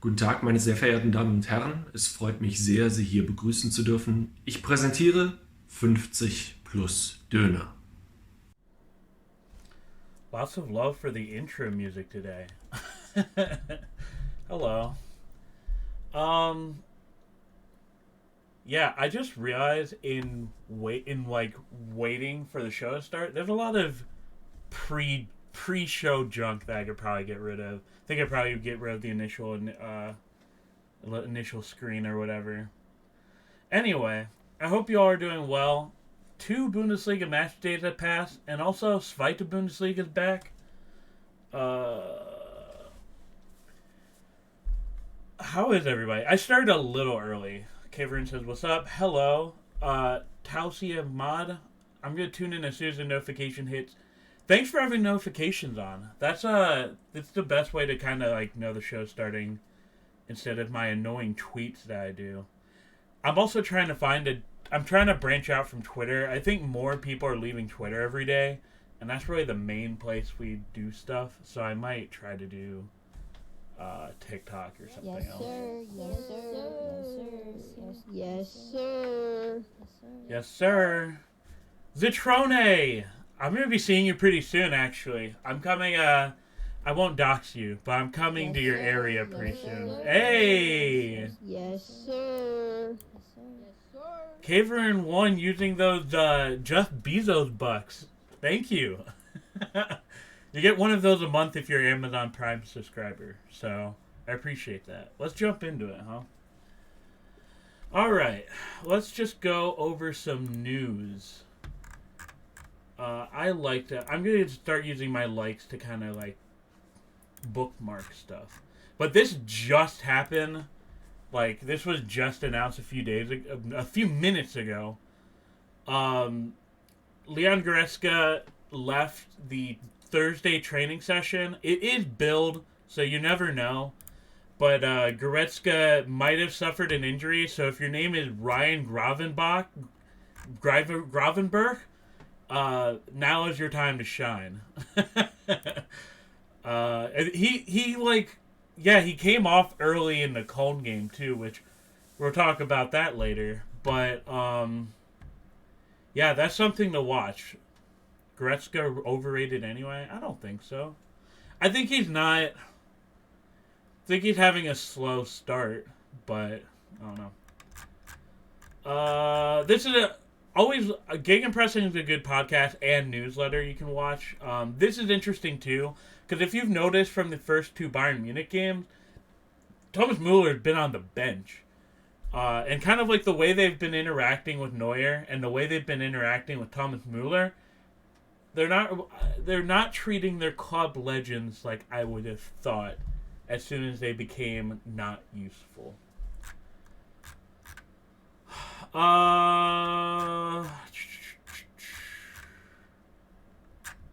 Guten Tag, meine sehr verehrten Damen und Herren. Es freut mich sehr, Sie hier begrüßen zu dürfen. Ich präsentiere 50 plus Döner. Lots of love for the intro music today. Hello. Um yeah, I just realized waiting for the show to start, there's a lot of pre-show junk that I could probably get rid of. I think I'd probably get rid of the initial screen or whatever. Anyway, I hope you all are doing well. Two Bundesliga match days have passed, and also Zweite Bundesliga is back. Uh, how is everybody? I started a little early. Kavern says, "What's up? Hello, Tausia Mod. I'm gonna tune in as soon as the notification hits. Thanks for having notifications on. That's the best way to kind of like know the show's starting, instead of my annoying tweets that I do. I'm also trying to I'm trying to branch out from Twitter. I think more people are leaving Twitter every day, and that's really the main place we do stuff. So I might try to do TikTok or something else. Yes, sir. Yes, sir. Yes, sir. Zitrone! I'm going to be seeing you pretty soon, actually. I'm coming, I won't dox you, but I'm coming to your area pretty soon. Hey! Yes, sir. Caverin won using those Jeff Bezos bucks. Thank you. You get one of those a month if you're an Amazon Prime subscriber. So I appreciate that. Let's jump into it, huh? Alright. Let's just go over some news. I'm going to start using my likes to kind of like bookmark stuff. But this just happened. Like, this was just announced a few minutes ago. Leon Goretzka left the Thursday training session. It is billed, so you never know. But Goretzka might have suffered an injury, so if your name is Ryan Gravenberg, now is your time to shine. He came off early in the Cologne game too, which we'll talk about that later. But that's something to watch. Goretzka overrated anyway? I don't think so. I think he's not. I think he's having a slow start, but I don't know. This is always Gegenpressing is a good podcast and newsletter you can watch. This is interesting too, because if you've noticed from the first two Bayern Munich games, Thomas Muller has been on the bench. And kind of like the way they've been interacting with Neuer and the way they've been interacting with Thomas Muller, they're not treating their club legends like I would have thought as soon as they became not useful.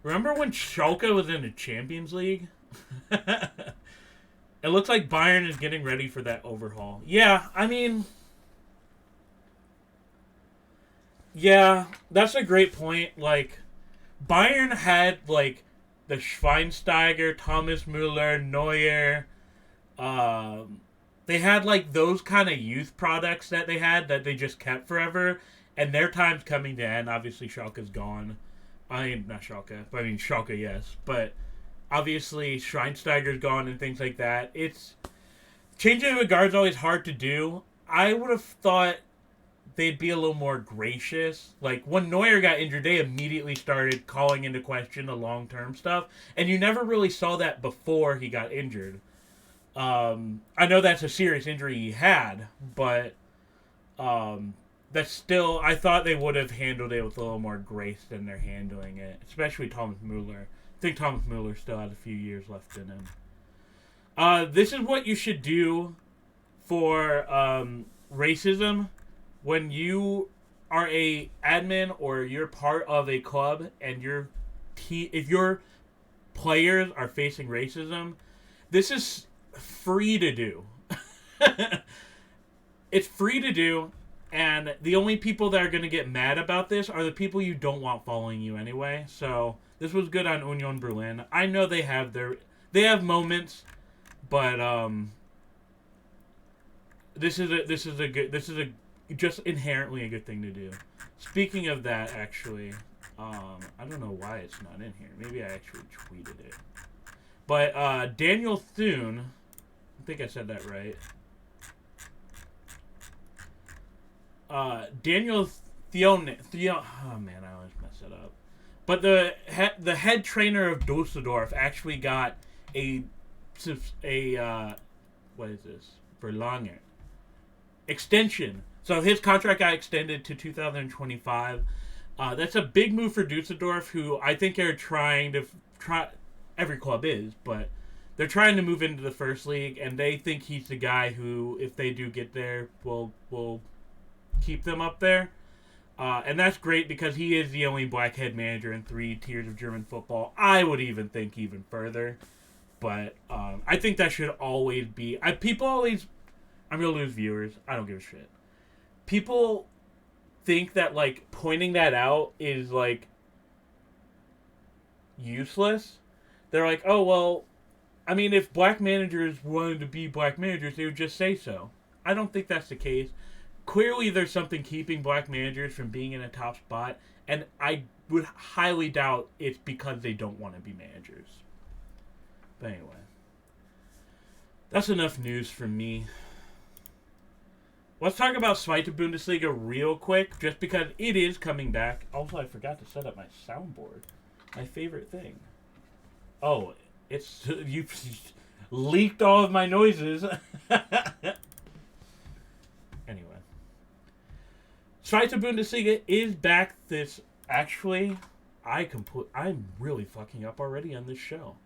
Remember when Schalke was in the Champions League? It looks like Bayern is getting ready for that overhaul. Yeah, I mean... Yeah, that's a great point. Like, Bayern had, like, the Schweinsteiger, Thomas Müller, Neuer. They had, like, those kind of youth products that they had that they just kept forever. And their time's coming to end. Obviously, Schalke's gone. I mean, not Schalke. But I mean, Schalke, yes. But obviously, Schweinsteiger's gone and things like that. It's... Changing the guard's always hard to do. I would have thought they'd be a little more gracious. Like, when Neuer got injured, they immediately started calling into question the long-term stuff. And you never really saw that before he got injured. I know that's a serious injury he had, but that's still... I thought they would have handled it with a little more grace than they're handling it. Especially Thomas Müller. I think Thomas Müller still has a few years left in him. This is what you should do for racism. When you are a admin or you're part of a club and if your players are facing racism, this is free to do. It's free to do, and the only people that are going to get mad about this are the people you don't want following you anyway. So this was good on Union Berlin. I know they have moments, but this is a just inherently a good thing to do. Speaking of that, actually, I don't know why it's not in here. Maybe I actually tweeted it. But Daniel Thune, I think I said that right. Daniel Thione, oh man, I always mess it up. But the head trainer of Dusseldorf actually got a what is this? Verlanger extension. So his contract got extended to 2025. That's a big move for Dusseldorf, who I think are trying to every club is, but they're trying to move into the first league, and they think he's the guy who, if they do get there, will keep them up there. And that's great because he is the only black head manager in 3 tiers of German football. I would even think even further. But I think that should always be... I'm going to lose viewers. I don't give a shit. People think that, like, pointing that out is, like, useless. They're like, oh, well, I mean, if black managers wanted to be black managers, they would just say so. I don't think that's the case. Clearly, there's something keeping black managers from being in a top spot, and I would highly doubt it's because they don't want to be managers. But anyway, that's enough news from me. Let's talk about Zweite Bundesliga real quick, just because it is coming back. Also, I forgot to set up my soundboard. My favorite thing. Oh, you leaked all of my noises. Anyway. Zweite Bundesliga is back this... Actually, I'm really fucking up already on this show.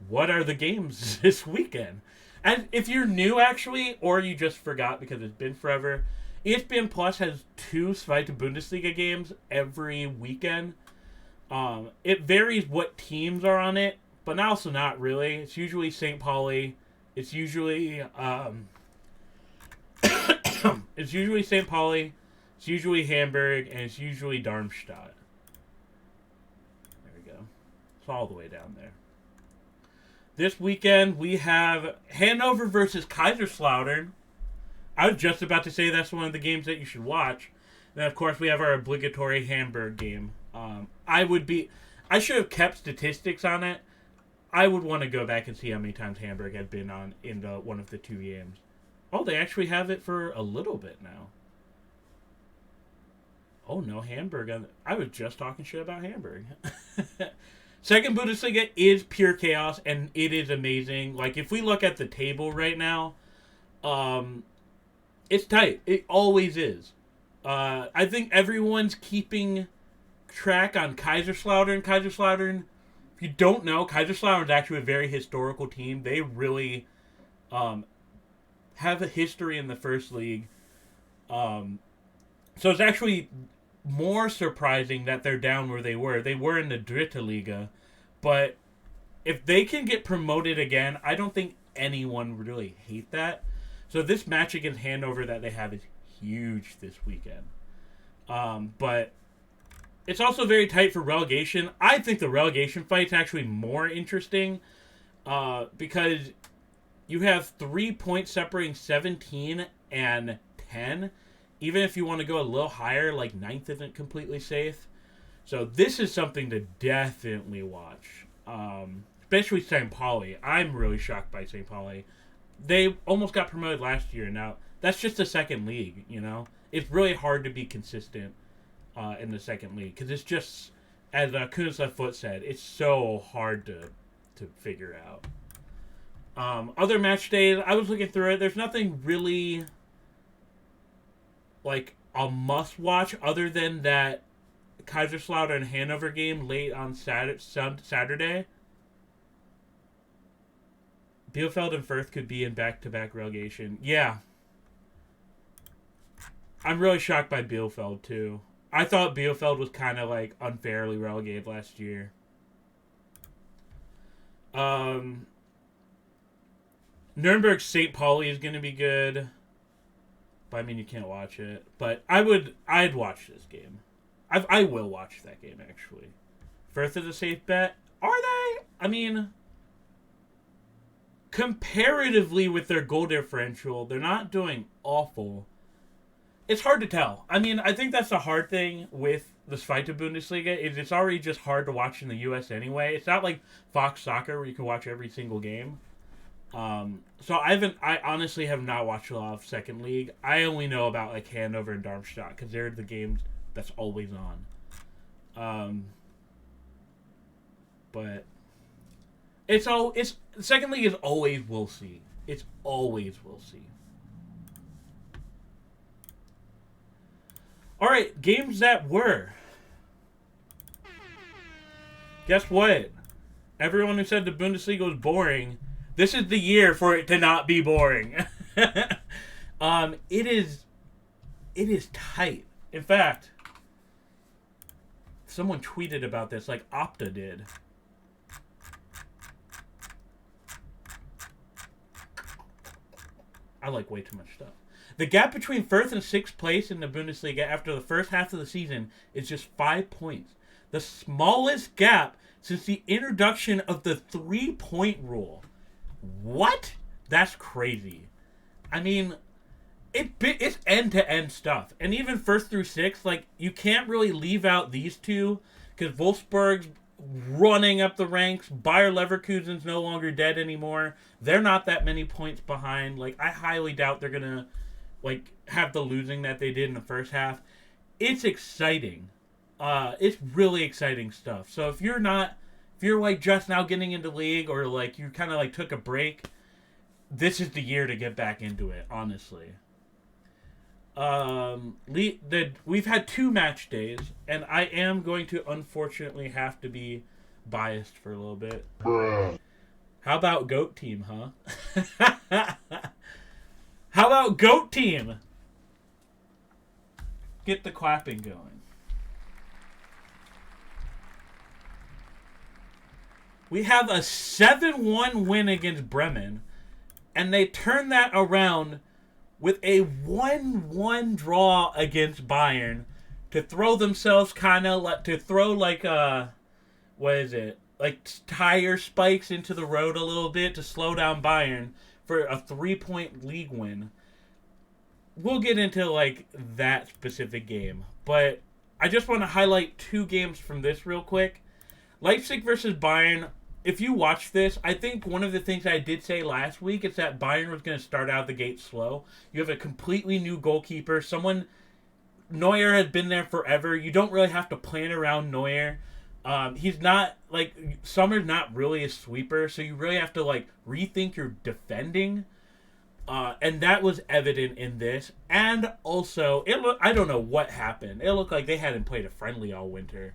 What are the games this weekend? And if you're new, actually, or you just forgot because it's been forever, ESPN Plus has 2 Zweite Bundesliga games every weekend. It varies what teams are on it, but also not really. It's usually St. Pauli. It's usually it's usually St. Pauli. It's usually Hamburg, and it's usually Darmstadt. There we go. It's all the way down there. This weekend, we have Hannover versus Kaiserslautern. I was just about to say that's one of the games that you should watch. Then, of course, we have our obligatory Hamburg game. I should have kept statistics on it. I would want to go back and see how many times Hamburg had been on in one of the 2 games. Oh, they actually have it for a little bit now. Oh, no, Hamburg. I was just talking shit about Hamburg. Second Bundesliga is pure chaos, and it is amazing. Like, if we look at the table right now, it's tight. It always is. I think everyone's keeping track on Kaiserslautern. Kaiserslautern, if you don't know, Kaiserslautern is actually a very historical team. They really have a history in the first league. So it's actually more surprising that they're down where they were. They were in the Dritte Liga, but if they can get promoted again, I don't think anyone would really hate that. So this match against Hannover that they have is huge this weekend. But it's also very tight for relegation. I think the relegation fight's actually more interesting because you have 3 points separating 17 and 10. Even if you want to go a little higher, like 9th isn't completely safe. So this is something to definitely watch. Especially St. Pauli. I'm really shocked by St. Pauli. They almost got promoted last year. Now, that's just the second league, you know? It's really hard to be consistent in the second league. Because it's just, as Kunislev Foot said, it's so hard to figure out. Other match days, I was looking through it. There's nothing really... like a must-watch other than that Kaiserslautern Hannover game late on Saturday. Bielefeld and Fürth could be in back-to-back relegation. Yeah. I'm really shocked by Bielefeld, too. I thought Bielefeld was kind of, like, unfairly relegated last year. Nuremberg St. Pauli is going to be good. But, I mean, you can't watch it. But I'd watch this game. I will watch that game, actually. Fürth is a safe bet. Are they? I mean, comparatively with their goal differential, they're not doing awful. It's hard to tell. I mean, I think that's the hard thing with the Zweite Bundesliga is it's already just hard to watch in the U.S. anyway. It's not like Fox Soccer where you can watch every single game. So I honestly have not watched a lot of Second League. I only know about like Hannover and Darmstadt because they're the games that's always on. But it's Second League is always we'll see. It's always we'll see. All right, games that were. Guess what? Everyone who said the Bundesliga was boring, this is the year for it to not be boring. It is tight. In fact, someone tweeted about this, like Opta did. I like way too much stuff. The gap between first and sixth place in the Bundesliga after the first half of the season is just 5 points. The smallest gap since the introduction of the 3-point rule. What? That's crazy. I mean, it's end-to-end stuff. And even first through sixth, like, you can't really leave out these two because Wolfsburg's running up the ranks. Bayer Leverkusen's no longer dead anymore. They're not that many points behind. Like, I highly doubt they're going to, like, have the losing that they did in the first half. It's exciting. It's really exciting stuff. So if you're like just now getting into league or like you kind of like took a break, this is the year to get back into it, honestly. We've had 2 match days, and I am going to unfortunately have to be biased for a little bit. Bruh. How about GOAT Team, huh? How about GOAT Team? Get the clapping going. We have a 7-1 win against Bremen, and they turned that around with a 1-1 draw against Bayern to throw themselves kind of like, to throw like what is it? Like tire spikes into the road a little bit to slow down Bayern for a 3-point league win. We'll get into like that specific game, but I just want to highlight 2 games from this real quick. Leipzig versus Bayern. If you watch this, I think one of the things I did say last week is that Bayern was going to start out the gate slow. You have a completely new goalkeeper. Neuer has been there forever. You don't really have to plan around Neuer. He's not, like, Sommer's not really a sweeper, so you really have to, like, rethink your defending. And that was evident in this. And also, I don't know what happened. It looked like they hadn't played a friendly all winter.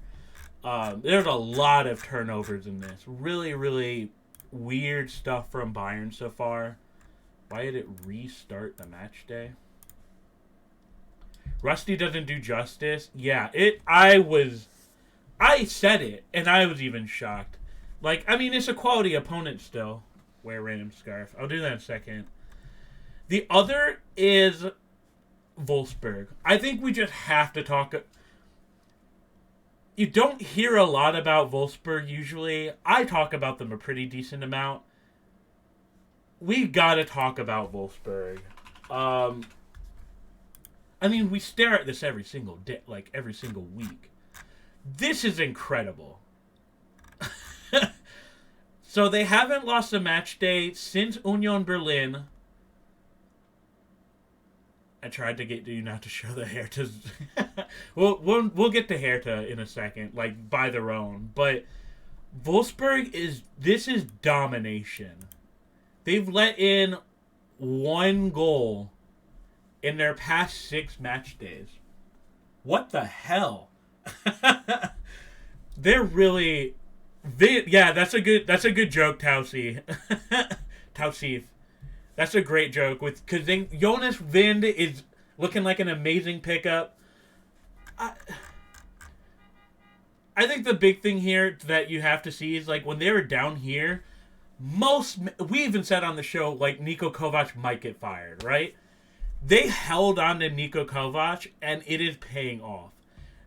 There's a lot of turnovers in this. Really, really weird stuff from Bayern so far. Why did it restart the match day? Rusty doesn't do justice. Yeah, I said it, and I was even shocked. Like, I mean, it's a quality opponent still. Wear a random scarf. I'll do that in a second. The other is Wolfsburg. I think we just have to talk. You don't hear a lot about Wolfsburg usually. I talk about them a pretty decent amount. We gotta talk about Wolfsburg. I mean, we stare at this every single day, like every single week. This is incredible. So they haven't lost a match day since Union Berlin. I tried to get you not to show the Hertha. We'll get to Hertha in a second, like by their own. But Wolfsburg is domination. They've let in 1 goal in their past 6 match days. What the hell? They're really, yeah. That's a good joke, Tausif. Tausif. That's a great joke because Jonas Wind is looking like an amazing pickup. I think the big thing here that you have to see is like when they were down here, we even said on the show like Niko Kovac might get fired, right? They held on to Niko Kovac and it is paying off.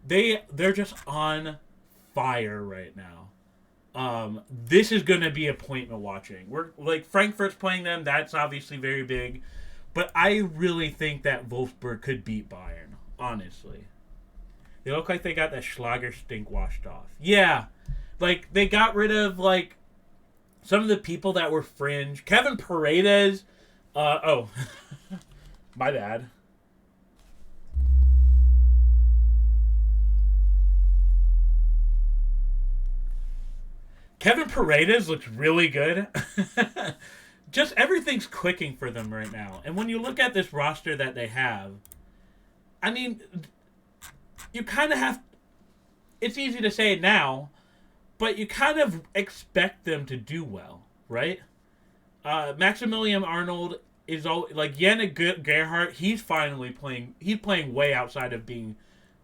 They're just on fire right now. This is going to be appointment watching. We're like Frankfurt's playing them. That's obviously very big, but I really think that Wolfsburg could beat Bayern. Honestly, they look like they got that Schlager stink washed off. Yeah, like they got rid of like some of the people that were fringe. Kevin Paredes. Oh, my bad. Kevin Paredes looks really good. Just everything's clicking for them right now. And when you look at this roster that they have, I mean, you kind of have. It's easy to say it now, but you kind of expect them to do well, right? Maximilian Arnold is all like Yannick Gerhardt. He's finally playing. He's playing way outside of being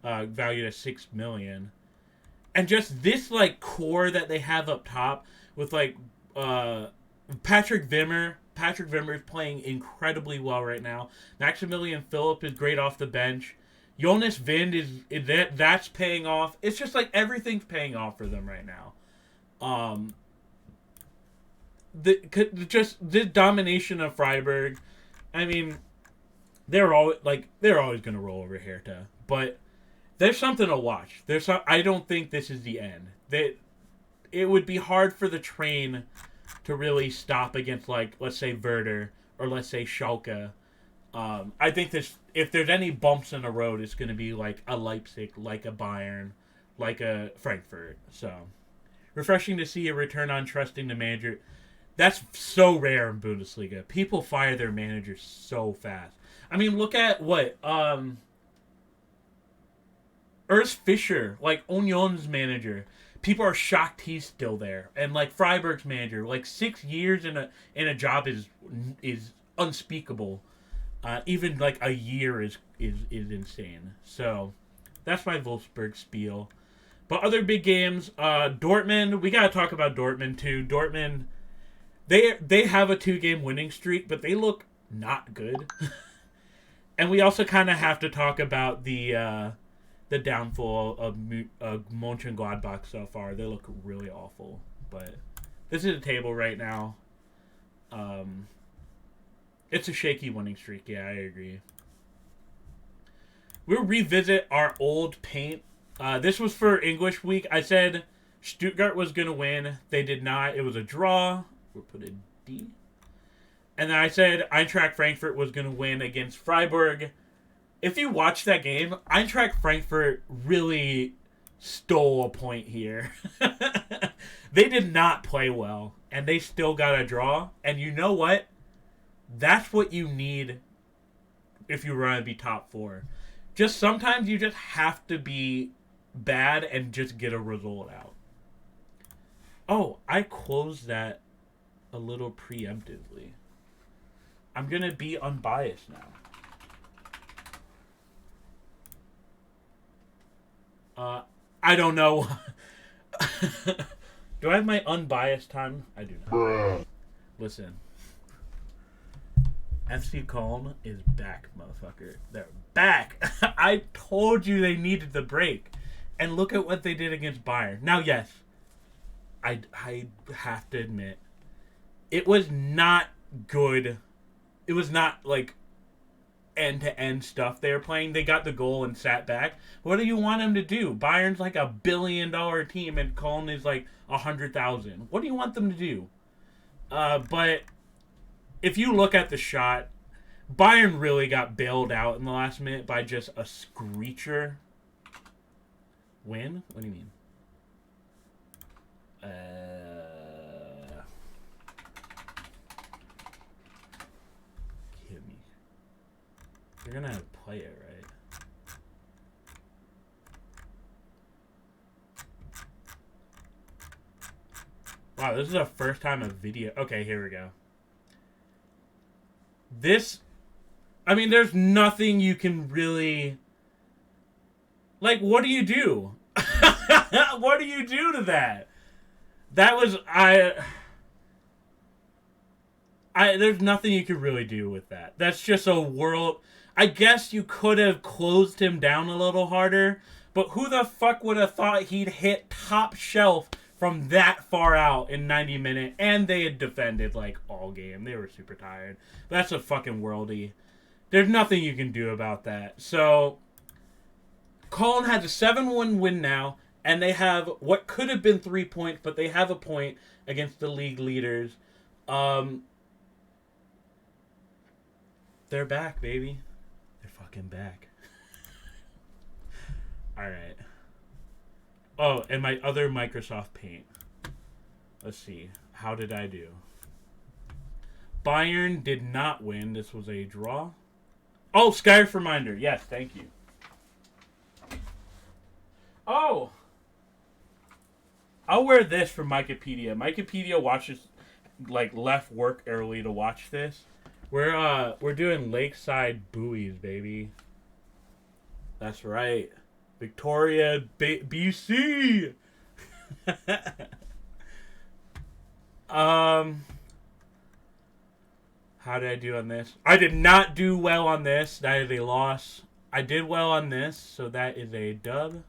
valued at $6 million. And just this like core that they have up top with like Patrick Wimmer. Patrick Wimmer is playing incredibly well right now. Maximilian Philipp is great off the bench. Jonas Vind is that's paying off. It's just like everything's paying off for them right now. Just the domination of Freiburg. I mean, they're always going to roll over Hertha, but there's something to watch. I don't think this is the end. It would be hard for the train to really stop against, like, let's say Werder or let's say Schalke. I think if there's any bumps in the road, it's going to be like a Leipzig, like a Bayern, like a Frankfurt. So refreshing to see a return on trusting the manager. That's so rare in Bundesliga. People fire their managers so fast. I mean, look at what Urs Fischer, like Union's manager. People are shocked he's still there, and like Freiburg's manager, like 6 years in a job is unspeakable. Even like a year is insane. So that's my Wolfsburg spiel. But other big games, Dortmund. We gotta talk about Dortmund too. Dortmund, they have a 2-game winning streak, but they look not good. And we also kind of have to talk about the downfall of Mönchengladbach so far. They look really awful. But this is a table right now. It's a shaky winning streak. Yeah, I agree. We'll revisit our old paint. This was for English week. I said Stuttgart was going to win. They did not. It was a draw. We'll put a D. And then I said Eintracht Frankfurt was going to win against Freiburg. If you watch that game, Eintracht Frankfurt really stole a point here. They did not play well, and they still got a draw. And you know what? That's what you need if you want to be top 4. Just sometimes you just have to be bad and just get a result out. Oh, I closed that a little preemptively. I'm going to be unbiased now. I don't know. Do I have my unbiased time? I do not. Listen. FC Köln is back, motherfucker. They're back. I told you they needed the break. And look at what they did against Bayern. Now, yes, I have to admit, it was not good. It was not, like, end-to-end stuff they were playing. They got the goal and sat back. What do you want them to do? Bayern's like $1 billion team and Köln is like 100,000. What do you want them to do? But if you look at the shot, Bayern really got bailed out in the last minute by just a screecher win. What do you mean? Give me. You're gonna have to play it, right? Wow, this is the first time a video. Okay, here we go. This, I mean, there's nothing you can really, like, what do you do? What do you do to that? That was, there's nothing you could really do with that. That's just a world. I guess you could have closed him down a little harder, but who the fuck would have thought he'd hit top shelf from that far out in 90 minutes, and they had defended like all game. They were super tired. That's a fucking worldie. There's nothing you can do about that. So Colin has a 7-1 win now, and they have what could have been 3 points, but they have a point against the league leaders. They're back, baby. They're fucking back. Alright. Oh, and my other Microsoft Paint. Let's see. How did I do? Bayern did not win. This was a draw. Oh, Skyriff Reminder. Yes, thank you. Oh! I'll wear this for Wikipedia. Wikipedia watches, like, left work early to watch this. We're doing Lakeside Buoys, baby. That's right. Victoria, BC. How did I do on this? I did not do well on this. That is a loss. I did well on this, so that is a dub.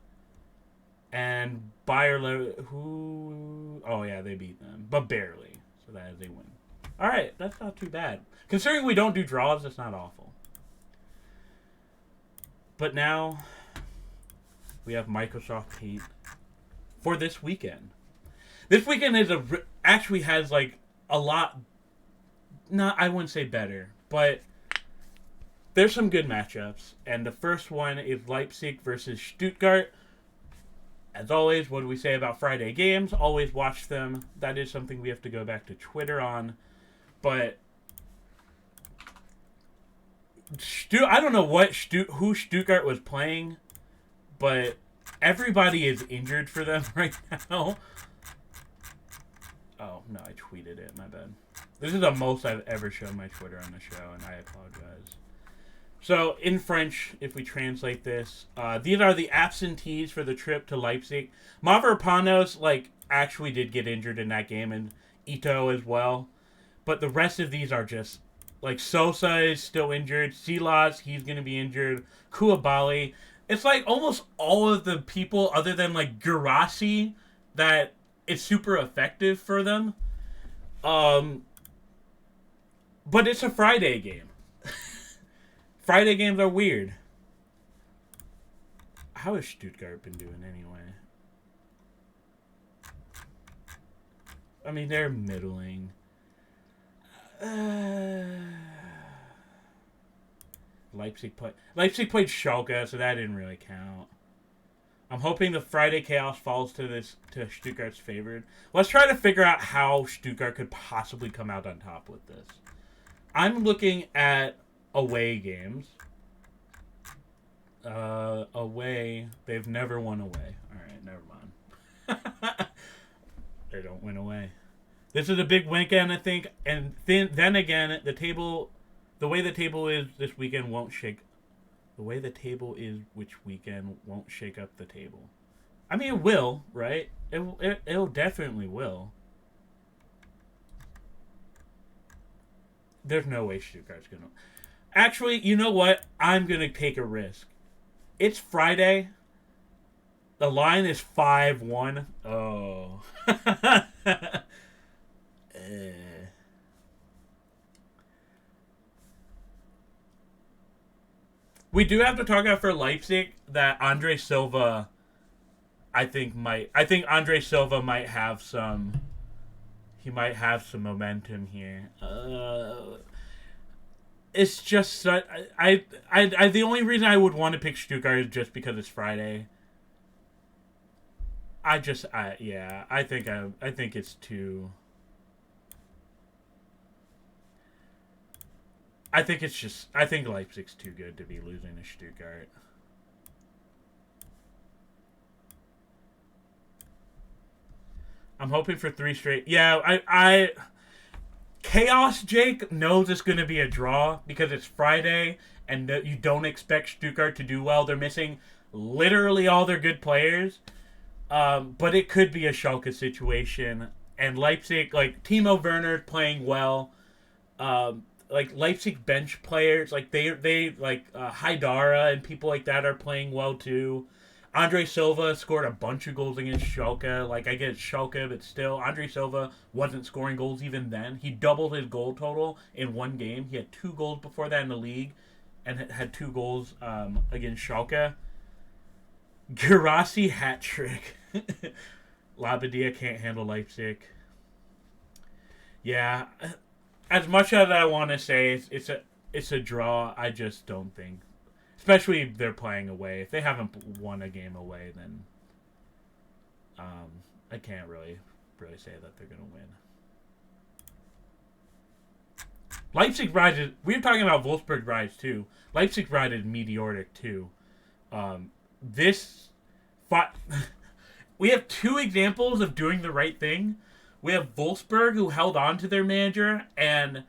And Bayer, who? Oh yeah, they beat them, but barely. So that is a win. All right, that's not too bad. Considering we don't do draws, that's not awful. But now we have Microsoft Paint for this weekend. This weekend is actually has like a lot. Not, I wouldn't say better, but there's some good matchups. And the first one is Leipzig versus Stuttgart. As always, what do we say about Friday games? Always watch them. That is something we have to go back to Twitter on. But I don't know who Stuttgart was playing, but everybody is injured for them right now. Oh, no, I tweeted it. My bad. This is the most I've ever shown my Twitter on the show, and I apologize. So, in French, if we translate this, these are the absentees for the trip to Leipzig. Mavropanos, actually did get injured in that game, and Ito as well. But the rest of these are just, Sosa is still injured. Silas, he's going to be injured. Koulibaly. It's almost all of the people, other than, Guirassy, that it's super effective for them. But it's a Friday game. Friday games are weird. How has Stuttgart been doing anyway? I mean, they're middling. Leipzig played Schalke, so that didn't really count. I'm hoping the Friday chaos falls to Stuttgart's favored. Let's try to figure out how Stuttgart could possibly come out on top with this. I'm looking at away games. Away. They've never won away. Alright, never mind. They don't win away. This is a big weekend, I think. And then again, the way the table is this weekend won't shake. The way the table is which weekend won't shake up the table. I mean, it will, right? It'll definitely will. There's no way Stuttgart's gonna. Actually, you know what? I'm gonna take a risk. It's Friday. The line is 5-1. Oh. We do have to talk about for Leipzig that Andre Silva, I think Andre Silva might have some. He might have some momentum here. It's just I the only reason I would want to pick Stuttgart is just because it's Friday. I think it's too. I think Leipzig's too good to be losing to Stuttgart. I'm hoping for 3 straight. Yeah, Chaos Jake knows it's going to be a draw because it's Friday and you don't expect Stuttgart to do well. They're missing literally all their good players. But it could be a Schalke situation. And Leipzig, Timo Werner playing well. Leipzig bench players, Haidara and people like that are playing well too. Andre Silva scored a bunch of goals against Schalke. Like, I get Schalke, but still, Andre Silva wasn't scoring goals even then. He doubled his goal total in one game. He had 2 goals before that in the league and had 2 goals against Schalke. Girassi hat trick. Labadia can't handle Leipzig. Yeah, as much as I want to say it's a draw, I just don't think. Especially if they're playing away. If they haven't won a game away, then I can't really say that they're going to win. Leipzig rise. We were talking about Wolfsburg rise too. Leipzig rise is meteoric too. We have 2 examples of doing the right thing. We have Wolfsburg, who held on to their manager, and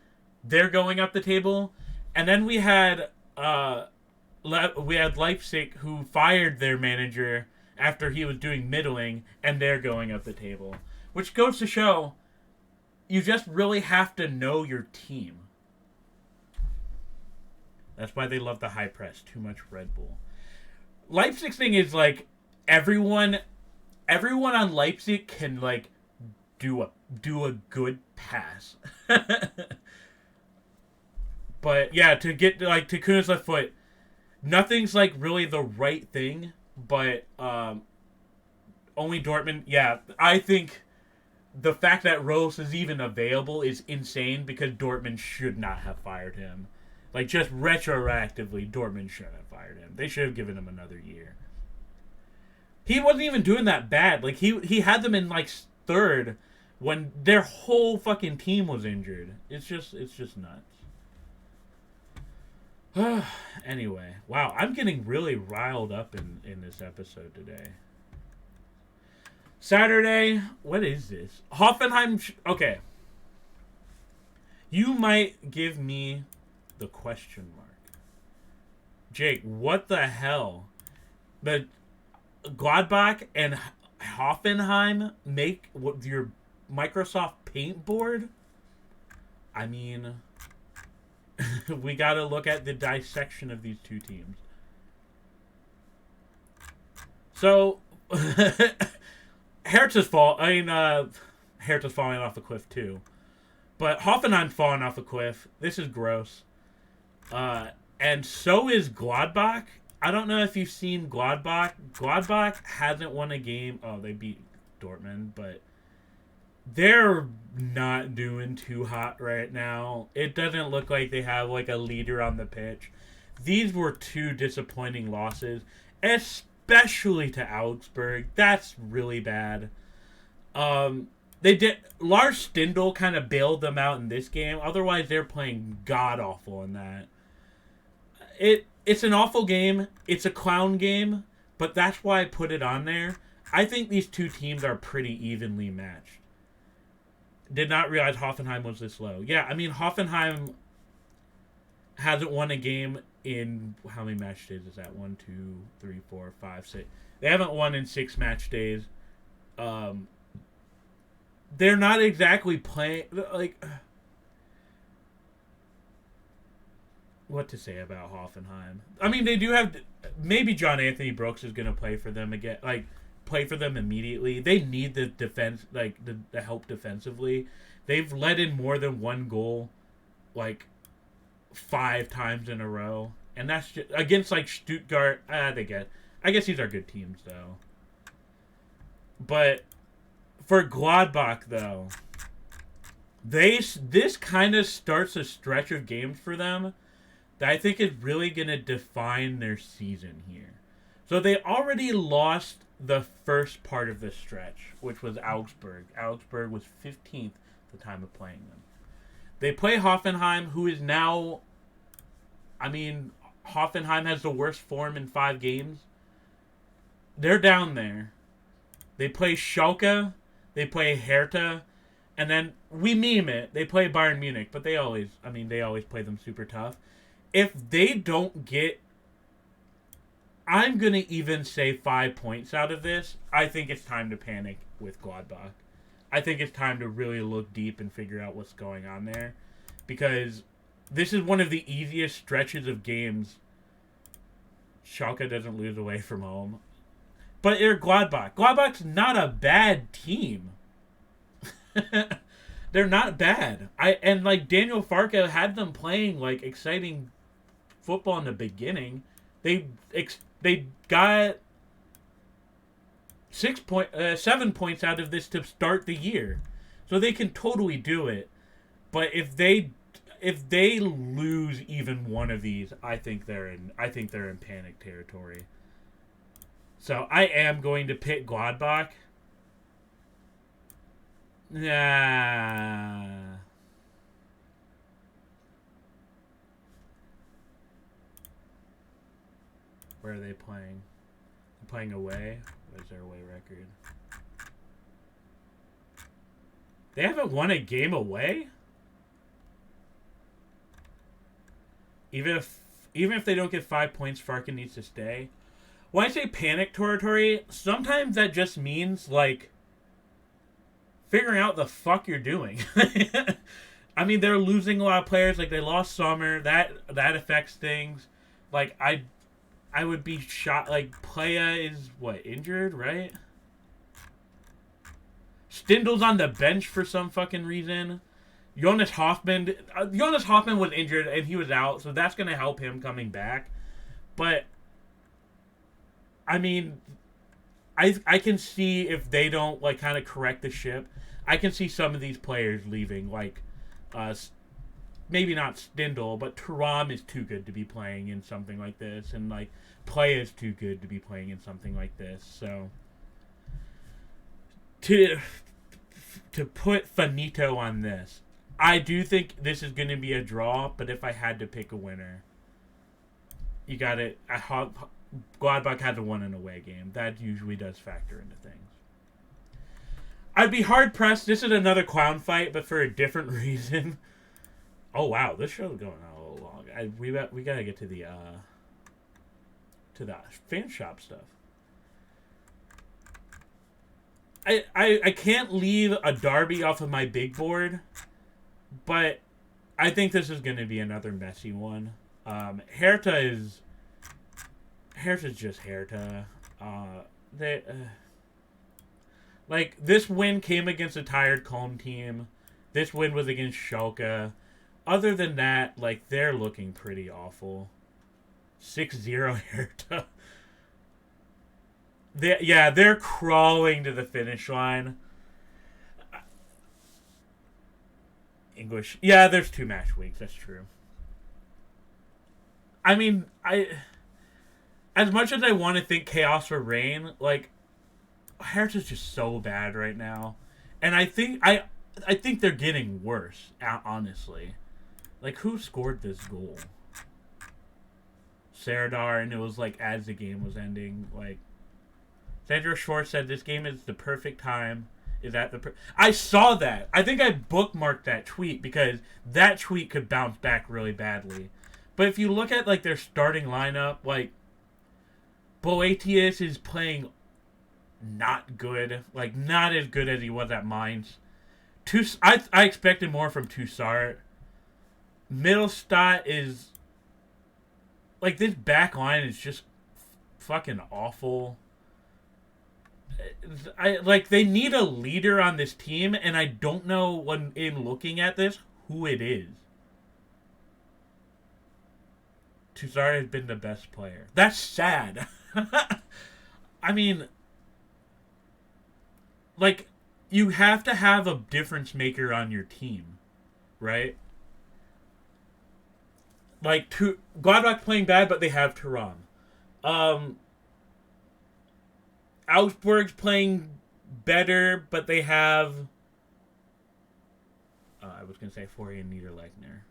they're going up the table. And then we had Leipzig, who fired their manager after he was doing middling, and they're going up the table. Which goes to show, you just really have to know your team. That's why they love the high press. Too much Red Bull. Leipzig's thing is, like, everyone on Leipzig can, like, do a good pass. But yeah, to get like to Kuna's left foot, nothing's like really the right thing, but only Dortmund. Yeah, I think the fact that Rose is even available is insane because Dortmund should not have fired him. Like, just retroactively, Dortmund shouldn't have fired him. They should have given him another year. He wasn't even doing that bad. Like, he had them in like 3rd when their whole fucking team was injured. It's just nuts. Anyway, wow, I'm getting really riled up in this episode today. Saturday, what is this? Hoffenheim, okay. You might give me the question mark. Jake, what the hell? The Gladbach and Hoffenheim make what your Microsoft Paint board? I mean, we got to look at the dissection of these 2 teams. So, Hertha's falling off a cliff too. But Hoffenheim's falling off a cliff. This is gross. And so is Gladbach. I don't know if you've seen Gladbach. Gladbach hasn't won a game. Oh, they beat Dortmund, but they're not doing too hot right now. It doesn't look like they have like a leader on the pitch. These were 2 disappointing losses, especially to Augsburg. That's really bad. They did. Lars Stindl kind of bailed them out in this game. Otherwise, they're playing god awful in that. It's an awful game. It's a clown game, but that's why I put it on there. I think these 2 teams are pretty evenly matched. Did not realize Hoffenheim was this low. Yeah, I mean, Hoffenheim hasn't won a game in, how many match days is that? 1, 2, 3, 4, 5, 6. They haven't won in 6 match days. They're not exactly playing, like, what to say about Hoffenheim? I mean, they do have, maybe John Anthony Brooks is going to play for them again, like, play for them immediately. They need the defense, like, the help defensively. They've let in more than 1 goal, like, 5 times in a row. And that's just, against, like, Stuttgart, I guess these are good teams, though. But for Gladbach, though, this kind of starts a stretch of games for them that I think is really going to define their season here. So they already lost the first part of the stretch, which was Augsburg. Augsburg was 15th at the time of playing them. They play Hoffenheim, who is now, I mean, Hoffenheim has the worst form in 5 games. They're down there. They play Schalke, they play Hertha, and then we meme it. They play Bayern Munich, but they always play them super tough. If they don't get, I'm going to even say 5 points out of this, I think it's time to panic with Gladbach. I think it's time to really look deep and figure out what's going on there. Because this is one of the easiest stretches of games Schalke doesn't lose away from home. But they're Gladbach. Gladbach's not a bad team. They're not bad. Like Daniel Farke had them playing like exciting football in the beginning. They got 7 points out of this to start the year, so they can totally do it. But if they lose even one of these, I think they're in panic territory. So I am going to pick Gladbach. Nah. Where are they playing? They're playing away? What is their away record? They haven't won a game away? Even if they don't get 5 points, Farken needs to stay. When I say panic territory, sometimes that just means, like, figuring out the fuck you're doing. I mean, they're losing a lot of players. Like, they lost Sommer. That affects things. Like, I would be shocked. Like, Playa is, injured, right? Stindl's on the bench for some fucking reason. Jonas Hoffman was injured, and he was out, so that's going to help him coming back. But, I mean, I can see if they don't, like, kind of correct the ship, I can see some of these players leaving, like, maybe not Stindl, but Thuram is too good to be playing in something like this, and, like, Playa is too good to be playing in something like this, so to put finito on this, I do think this is going to be a draw, but if I had to pick a winner, you got it. Gladbach has a won an away game. That usually does factor into things. I'd be hard pressed. This is another clown fight, but for a different reason. Oh wow, this show's going on a little long. We gotta get to the fan shop stuff. I can't leave a derby off of my big board, but I think this is going to be another messy one. Hertha's just Hertha. Like, this win came against a tired Köln team. This win was against Schalke. Other than that, like, they're looking pretty awful. 6-0 Hertha. They're crawling to the finish line. English. Yeah, there's 2 match weeks. That's true. I mean, as much as I want to think chaos will reign, like, Hertha's just so bad right now, and I think they're getting worse. Honestly, like, who scored this goal? Serdar, and it was like as the game was ending. Like, Sandra Schwartz said, "This game is the perfect time." Is that I saw that. I think I bookmarked that tweet because that tweet could bounce back really badly. But if you look at, like, their starting lineup, like, Boetius is playing not good. Like, not as good as he was at Mainz. I expected more from Toussaint. Mittelstadt is, like, this back line is just fucking awful. They need a leader on this team, and I don't know, when in looking at this, who it is. Toussaint has been the best player. That's sad. I mean, like, you have to have a difference maker on your team, right? Like, Gladbach playing bad, but they have Thuram. Augsburg's playing better, but they have... I was going to say Florian Niederlechner.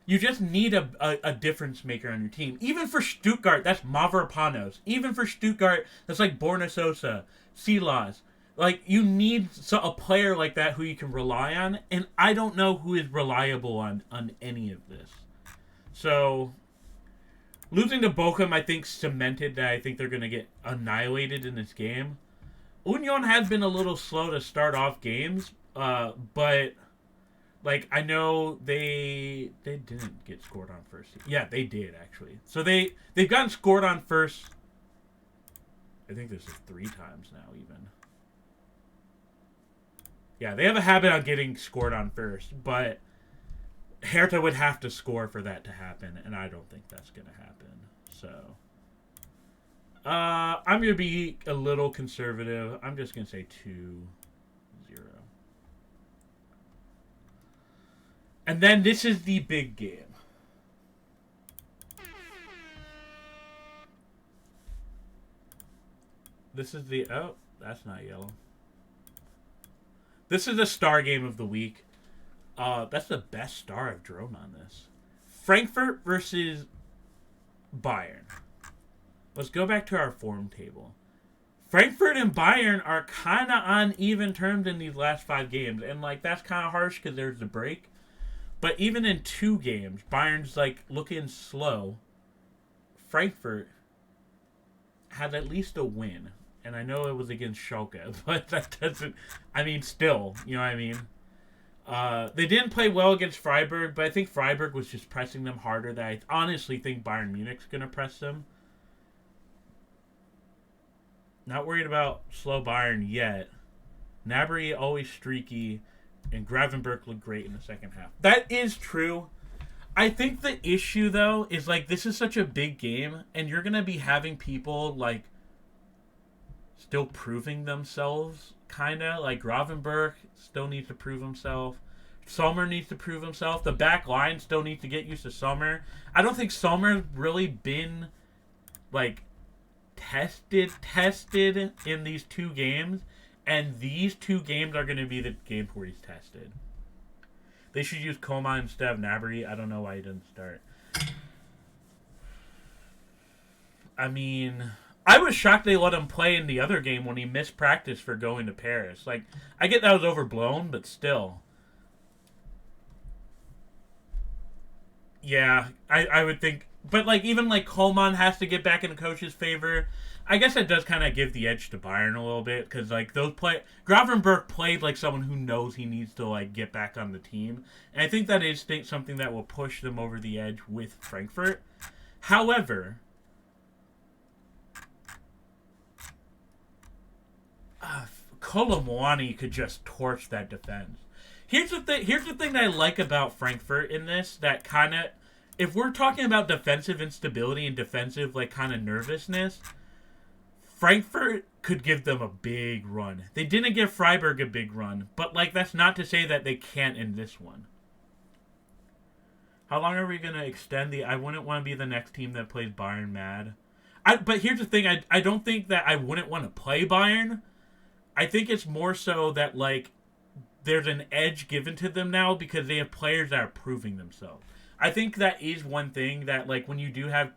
You just need a difference maker on your team. Even for Stuttgart, that's Mavropanos. Even for Stuttgart, that's like Borna Sosa, Silas. Like, you need a player like that who you can rely on, and I don't know who is reliable on any of this. So, losing to Bochum, I think, cemented that I think they're going to get annihilated in this game. Union has been a little slow to start off games, but, like, I know they didn't get scored on first. Yeah, they did, actually. So they've gotten scored on first. I think this is 3 times now, even. Yeah, they have a habit of getting scored on first, but Hertha would have to score for that to happen, and I don't think that's going to happen. So, I'm going to be a little conservative. I'm just going to say 2-0. And then this is the big game. This is the... Oh, that's not yellow. This is the star game of the week. That's the best star I've drawn on this. Frankfurt versus Bayern. Let's go back to our form table. Frankfurt and Bayern are kind of on even terms in these last 5 games. And, like, that's kind of harsh because there's the break. But even in 2 games, Bayern's, like, looking slow. Frankfurt had at least a win. And I know it was against Schalke, but that doesn't... I mean, still, you know what I mean? They didn't play well against Freiburg, but I think Freiburg was just pressing them harder than I honestly think Bayern Munich's going to press them. Not worried about slow Bayern yet. Gnabry always streaky, and Gravenberch looked great in the second half. That is true. I think the issue, though, is, like, this is such a big game, and you're going to be having people, like, still proving themselves, kind of. Like, Gravenberch still needs to prove himself. Sommer needs to prove himself. The back line still needs to get used to Sommer. I don't think Sommer's really been, like, tested in these 2 games. And these 2 games are going to be the games where he's tested. They should use Coman instead of Gnabry. I don't know why he didn't start. I mean, I was shocked they let him play in the other game when he missed practice for going to Paris. Like, I get that was overblown, but still. Yeah, I would think. But, like, even, like, Coman has to get back in the coach's favor. I guess that does kind of give the edge to Bayern a little bit, because, like, Gravenberch played like someone who knows he needs to, like, get back on the team. And I think that is something that will push them over the edge with Frankfurt. However, Kolo Muani could just torch that defense. Here's the thing that I like about Frankfurt in this, that kind of, if we're talking about defensive instability and defensive, like, kind of nervousness, Frankfurt could give them a big run. They didn't give Freiburg a big run, but, like, that's not to say that they can't in this one. How long are we going to extend the... I wouldn't want to be the next team that plays Bayern mad. But here's the thing. I don't think that I wouldn't want to play Bayern. I think it's more so that, like, there's an edge given to them now because they have players that are proving themselves. I think that is one thing that, like, when you do have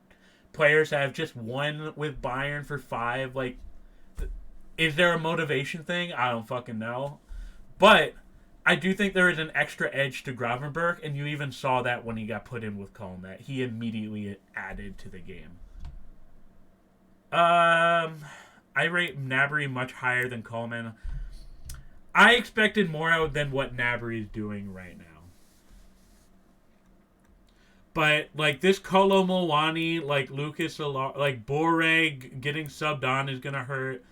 players that have just won with Bayern for 5, like, is there a motivation thing? I don't fucking know. But I do think there is an extra edge to Gravenberch, and you even saw that when he got put in with Köln, that he immediately added to the game. I rate Gnabry much higher than Coleman. I expected more out than what Gnabry is doing right now. But, like, this Kolo Muani, like, Lucas, like, Borré getting subbed on is going to hurt.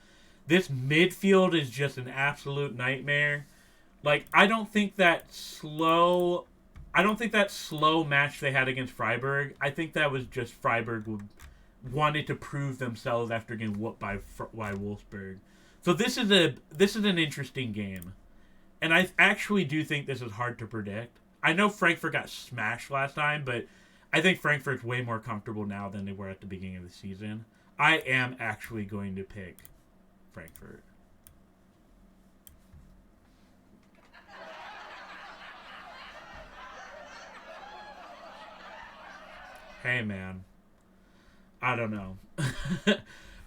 This midfield is just an absolute nightmare. Like, I don't think that slow match they had against Freiburg, I think that was just Freiburg wanted to prove themselves after getting whooped by Wolfsburg. So this is an interesting game. And I actually do think this is hard to predict. I know Frankfurt got smashed last time, but I think Frankfurt's way more comfortable now than they were at the beginning of the season. I am actually going to pick Frankfurt. Hey, man. I don't know.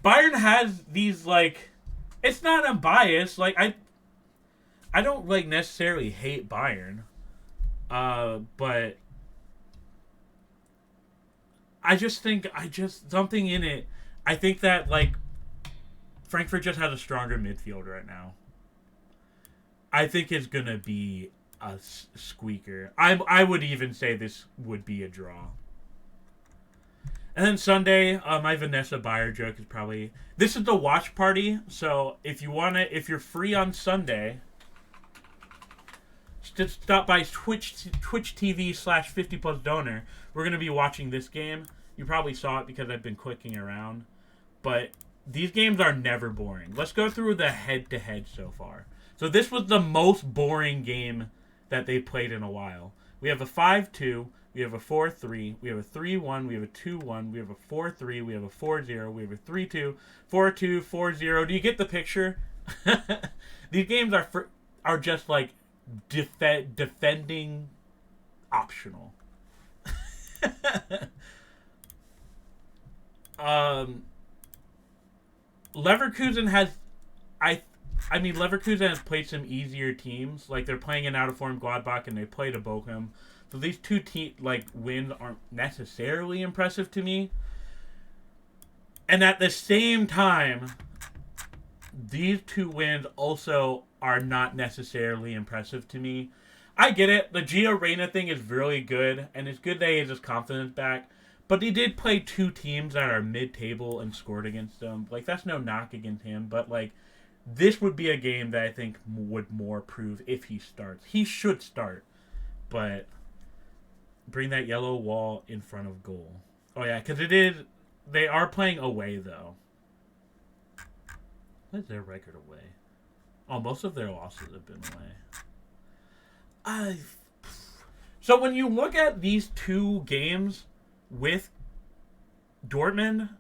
Bayern has these, like... It's not unbiased. Like, I don't, like, necessarily hate Bayern. But I just think, something in it, I think that, like, Frankfurt just has a stronger midfield right now. I think it's going to be a squeaker. I would even say this would be a draw. And then Sunday, my Vanessa Bayer joke is probably this is the watch party. So if you're free on Sunday, just stop by Twitch TV/50 plus donor. We're gonna be watching this game. You probably saw it because I've been clicking around, but these games are never boring. Let's go through the head-to-head so far. So this was the most boring game that they played in a while. We have a 5-2, we have a 4-3, we have a 3-1, we have a 2-1, we have a 4-3, we have a 4-0, we have a 3-2, 4-2, 4-0. Do you get the picture? These games are just like defending optional. Leverkusen has, Leverkusen has played some easier teams. Like they're playing an out of form Gladbach and they played a Bochum. So these two wins aren't necessarily impressive to me. And at the same time, these two wins also are not necessarily impressive to me. I get it. The Gio Reyna thing is really good, and it's good that he has his confidence back. But he did play two teams that are mid-table and scored against them. Like, that's no knock against him. But, like, this would be a game that I think would more prove if he starts. He should start. But bring that yellow wall in front of goal. Oh, yeah, because they are playing away, though. What is their record away? Oh, most of their losses have been away. So when you look at these two games with Dortmund,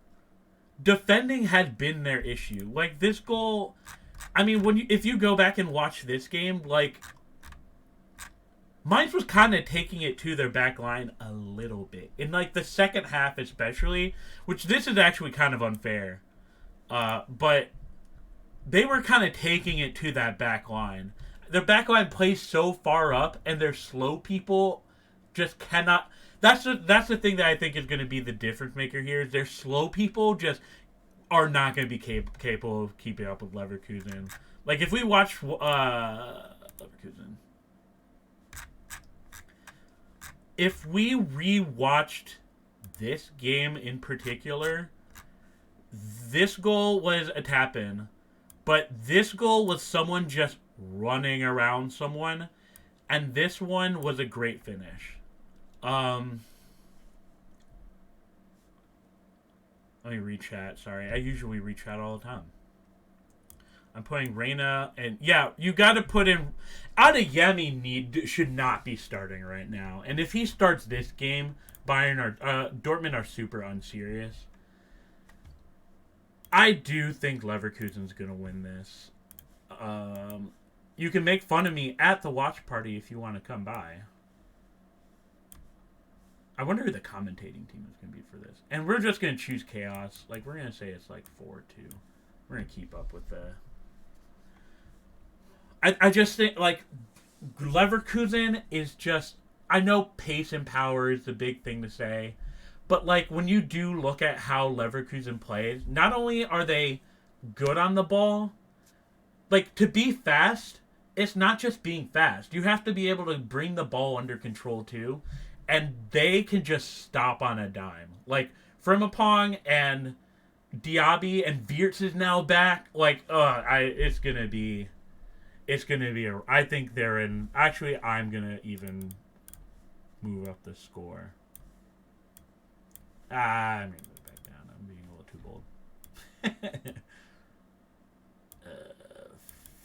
defending has been their issue. Like this goal, if you go back and watch this game, like Mainz was kind of taking it to their back line a little bit in like the second half, especially. Which this is actually kind of unfair, but they were kind of taking it to that back line. Their back line plays so far up, and their slow people just cannot. That's the thing that I think is going to be the difference maker here. Is their slow people just are not going to be capable of keeping up with Leverkusen. Like if we watch Leverkusen, if we rewatched this game in particular, this goal was a tap-in, but this goal was someone just running around someone, and this one was a great finish. Let me rechat. Sorry, I usually rechat all the time. I'm putting Reyna, and yeah, you got to put in. Adeyemi should not be starting right now, and if he starts this game, Dortmund are super unserious. I do think Leverkusen's gonna win this. You can make fun of me at the watch party if you want to come by. I wonder who the commentating team is going to be for this. And we're just going to choose chaos. Like, we're going to say it's like 4-2. We're going to keep up with the... I just think, like, Leverkusen is just... I know pace and power is the big thing to say. But, like, when you do look at how Leverkusen plays, not only are they good on the ball, like, to be fast, it's not just being fast. You have to be able to bring the ball under control, too. And they can just stop on a dime. Like, Frimpong and Diaby and Wirtz is now back. Like, it's going to be... I think they're in... Actually, I'm going to even move up the score. I'm going to move it back down. I'm being a little too bold.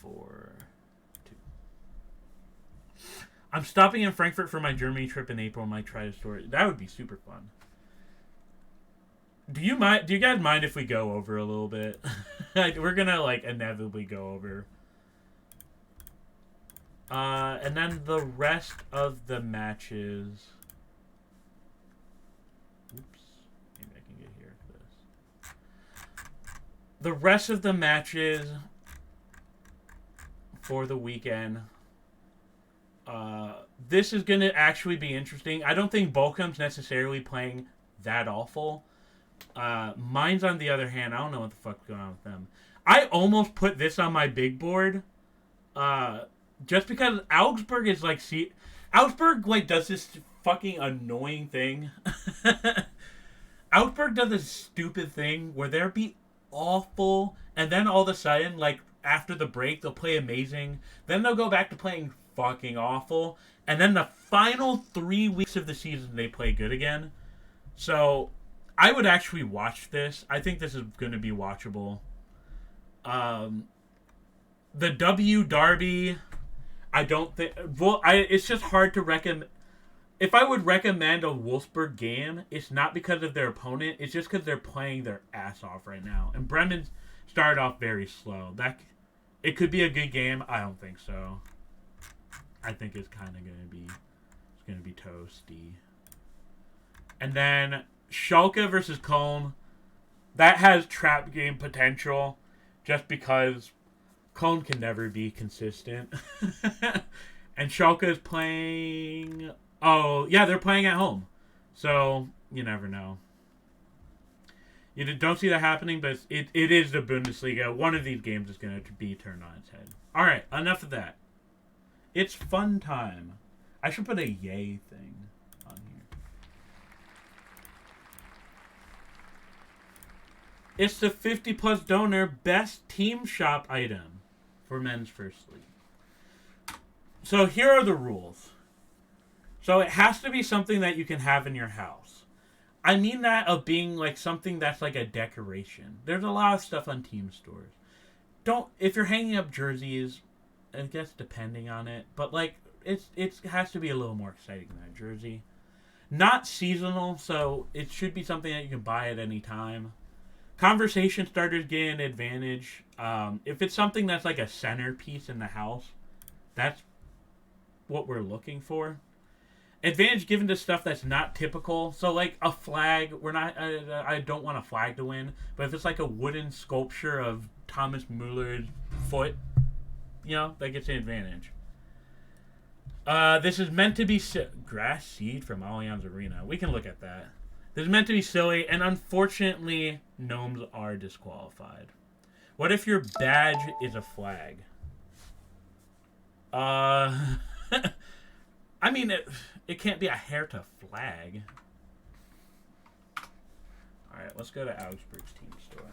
4-2. I'm stopping in Frankfurt for my Germany trip in April. Might try to store it. That would be super fun. Do you guys mind if we go over a little bit? We're gonna like inevitably go over. And then the rest of the matches. Oops. Maybe I can get here for this. The rest of the matches for the weekend. This is going to actually be interesting. I don't think Bochum's necessarily playing that awful. Mainz, on the other hand, I don't know what the fuck's going on with them. I almost put this on my big board. Just because Augsburg is like... Augsburg like does this fucking annoying thing. Augsburg does this stupid thing where they'll be awful, and then all of a sudden, like after the break, they'll play amazing. Then they'll go back to playing fucking awful, and then the final 3 weeks of the season they play good again. So I would actually watch this. I think this is going to be watchable. The W Derby, I don't think. Well, it's just hard to recommend. If I would recommend a Wolfsburg game, it's not because of their opponent. It's just because they're playing their ass off right now. And Bremen started off very slow. It could be a good game. I don't think so. I think it's kind of going to be toasty. And then Schalke versus Köln. That has trap game potential, just because Köln can never be consistent. And Schalke is playing. Oh, yeah, they're playing at home. So, you never know. You don't see that happening, but it is the Bundesliga. One of these games is going to be turned on its head. All right, enough of that. It's fun time. I should put a yay thing on here. It's the 50+ donor best team shop item for Men's First League. So here are the rules. So it has to be something that you can have in your house. I mean that of being like something that's like a decoration. There's a lot of stuff on team stores. If you're hanging up jerseys, I guess depending on it, but like it has to be a little more exciting than a jersey. Not seasonal, so it should be something that you can buy at any time. Conversation starters get an advantage. If it's something that's like a centerpiece in the house, that's what we're looking for. Advantage given to stuff that's not typical. So like a flag, I don't want a flag to win, but if it's like a wooden sculpture of Thomas Muller's foot, that gets an advantage. This is meant to be grass seed from Allianz Arena. We can look at that. This is meant to be silly, and unfortunately, gnomes are disqualified. What if your badge is a flag? I mean, it can't be a Hertha flag. Alright, let's go to Augsburg's team store.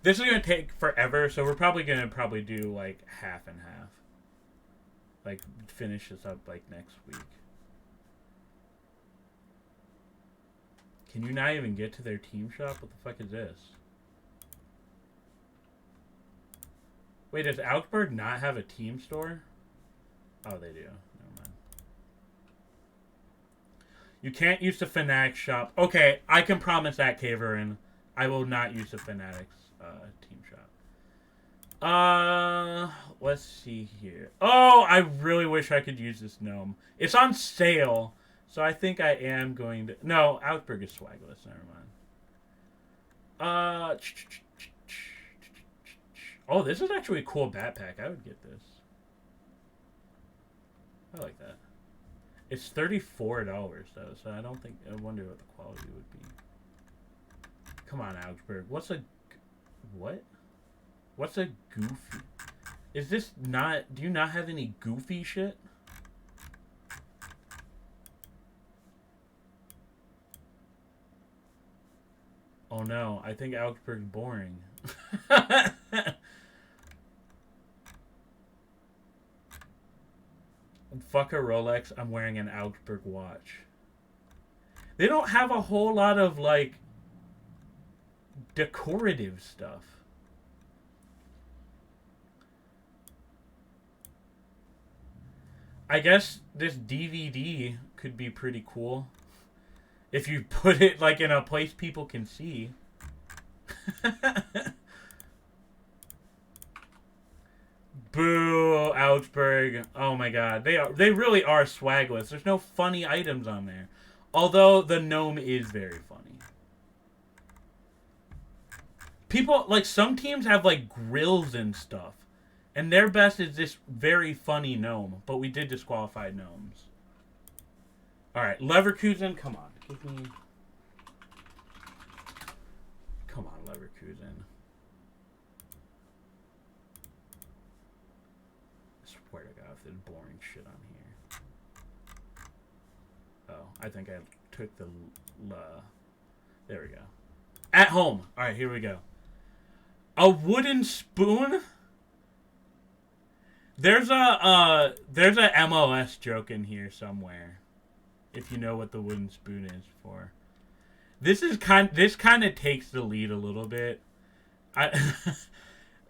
This is going to take forever, so we're probably going to do, like, half and half. Like, finish this up, like, next week. Can you not even get to their team shop? What the fuck is this? Wait, does Augsburg not have a team store? Oh, they do. Never mind. You can't use the Fanatics shop. Okay, I can promise that, Caverin. I will not use the Fanatics team shop. Let's see here. Oh, I really wish I could use this gnome. It's on sale, so I think I am going to... No, Augsburg is swagless. Never mind. Oh, this is actually a cool backpack. I would get this. I like that. It's $34 though, so I wonder what the quality would be. Come on, Augsburg. What's a goofy? Is this not? Do you not have any goofy shit? Oh no, I think Augsburg's boring. Fuck a Rolex, I'm wearing an Augsburg watch. They don't have a whole lot of, like, decorative stuff. I guess this DVD could be pretty cool. If you put it, like, in a place people can see. Boo, Augsburg. Oh my god. They really are swagless. There's no funny items on there. Although the gnome is very funny. People, like, some teams have, like, grills and stuff. And their best is this very funny gnome. But we did disqualify gnomes. Alright, Leverkusen, come on. Give me... Come on, Leverkusen. I swear to God, if there's boring shit on here. Oh, I think I took the... there we go. At home. All right, here we go. A wooden spoon? There's a MLS joke in here somewhere. If you know what the wooden spoon is for. This kind of takes the lead a little bit.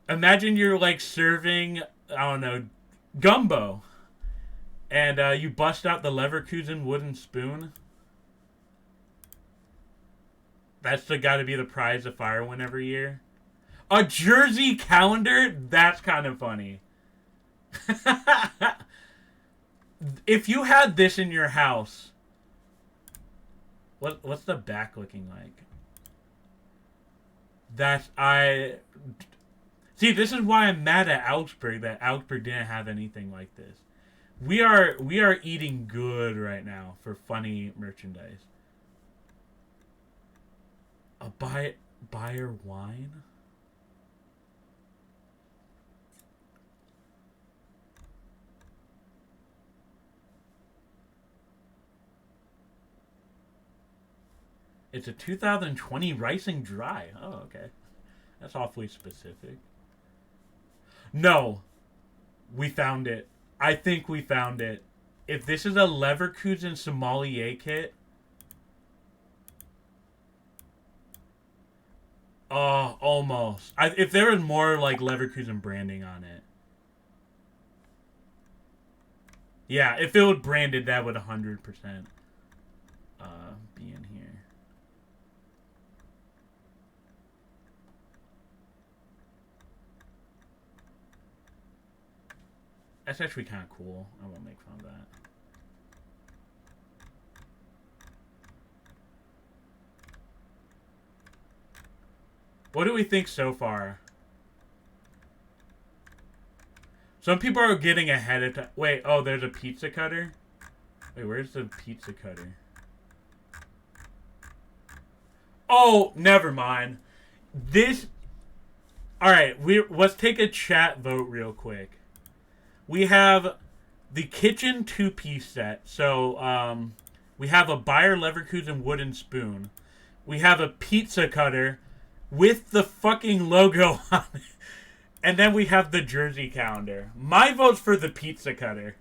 Imagine you're like serving, I don't know, gumbo. And you bust out the Leverkusen wooden spoon. That's got to be the prize the Fire win every year. A Jersey calendar? That's kind of funny. If you had this in your house, what's the back looking like? See, this is why I'm mad at Augsburg that Augsburg didn't have anything like this. We are eating good right now for funny merchandise. A Bayer wine? It's a 2020 Rising Dry. Oh, okay. That's awfully specific. No. We found it. I think we found it. If this is a Leverkusen sommelier kit... Oh, almost. If there was more, like, Leverkusen branding on it. Yeah, if it was branded, that would 100% be in here. That's actually kind of cool. I won't make fun of that. What do we think so far? Some people are getting ahead of time. Wait, oh, there's a pizza cutter? Wait, where's the pizza cutter? Oh, never mind. This... Alright, let's take a chat vote real quick. We have the kitchen 2-piece set. So, we have a Bayer Leverkusen wooden spoon. We have a pizza cutter with the fucking logo on it. And then we have the Jersey calendar. My vote's for the pizza cutter.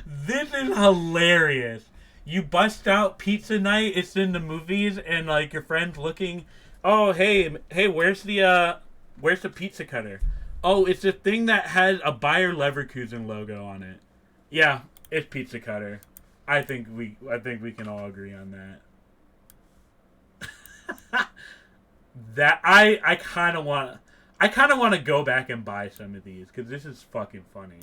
This is hilarious. You bust out pizza night, it's in the movies, and like your friend's looking, oh hey, where's the pizza cutter? Oh, it's the thing that has a Bayer Leverkusen logo on it. Yeah, it's pizza cutter. I think we can all agree on that. That I kind of want to go back and buy some of these because this is fucking funny.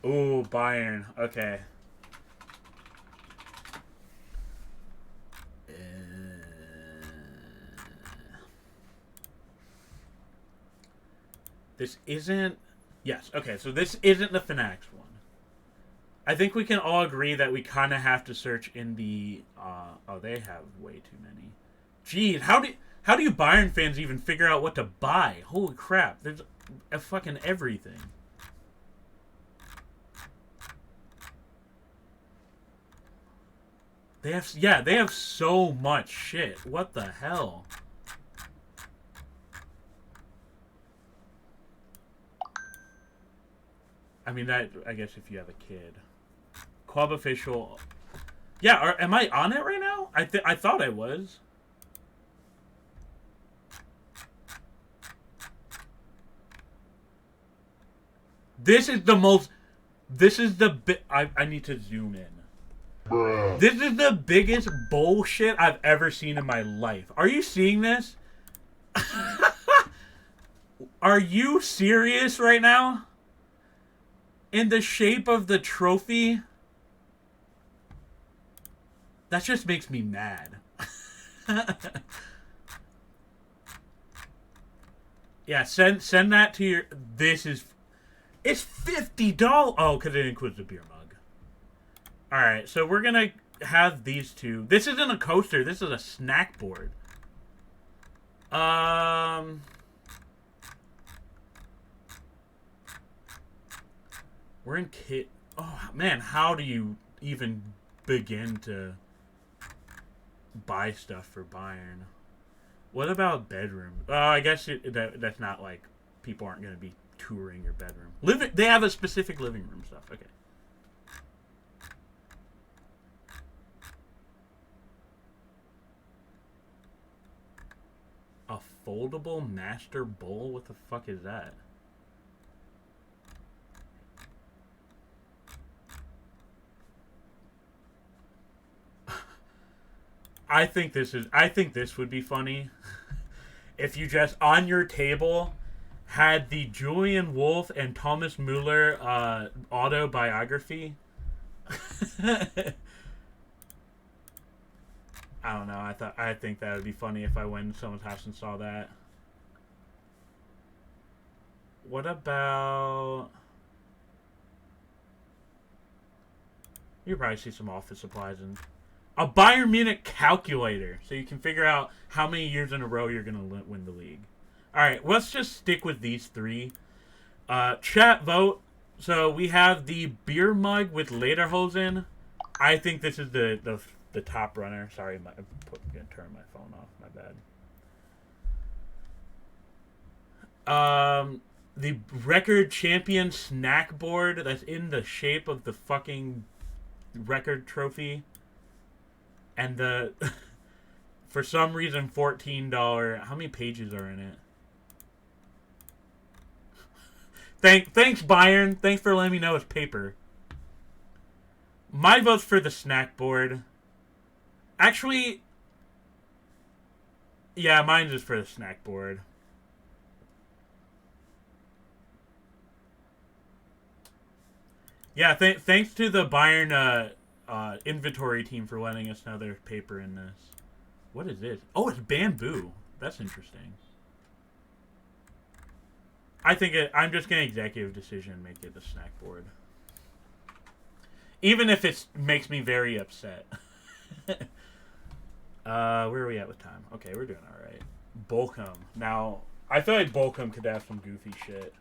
Ooh, Bayern. Okay. This isn't... Yes, okay, so this isn't the Fanatics one. I think we can all agree that we kind of have to search in the... oh, they have way too many. Jeez, how do you Bayern fans even figure out what to buy? Holy crap, there's a fucking everything. They have so much shit. What the hell? I mean, I guess if you have a kid. Club official. Yeah, am I on it right now? I thought I was. This is the most... This is the... I need to zoom in. Bruh. This is the biggest bullshit I've ever seen in my life. Are you seeing this? Are you serious right now? In the shape of the trophy? That just makes me mad. Yeah, send that to your... This is... It's $50! Oh, because it includes the beer mug. Alright, so we're going to have these two. This isn't a coaster. This is a snack board. We're in kit... Oh, man, how do you even begin to buy stuff for Bayern. What about bedroom? I guess that's not like people aren't going to be touring your bedroom. They have a specific living room stuff. Okay. A foldable master bowl? What the fuck is that? I think this would be funny if you just on your table had the Julian Wolf and Thomas Muller autobiography. I don't know. I think that would be funny if I went to someone's house and saw that. What about? You probably see some office supplies and a Bayern Munich calculator, so you can figure out how many years in a row you're gonna win the league. All right, let's just stick with these three. Chat vote. So we have the beer mug with Lederhosen. I think this is the top runner. Sorry, I'm gonna turn my phone off. My bad. The record champion snack board that's in the shape of the fucking record trophy. And the, for some reason, $14. How many pages are in it? Thanks, Bayern. Thanks for letting me know it's paper. My vote's for the snack board. Actually, yeah, mine's is for the snack board. Yeah, thanks to the Bayern inventory team for letting us know there's paper in this. What is this? Oh, it's bamboo. That's interesting. I'm just going to executive decision and make it the snack board. Even if it makes me very upset. Where are we at with time? Okay, we're doing alright. Bolcom. Now, I feel like Bolcom could have some goofy shit.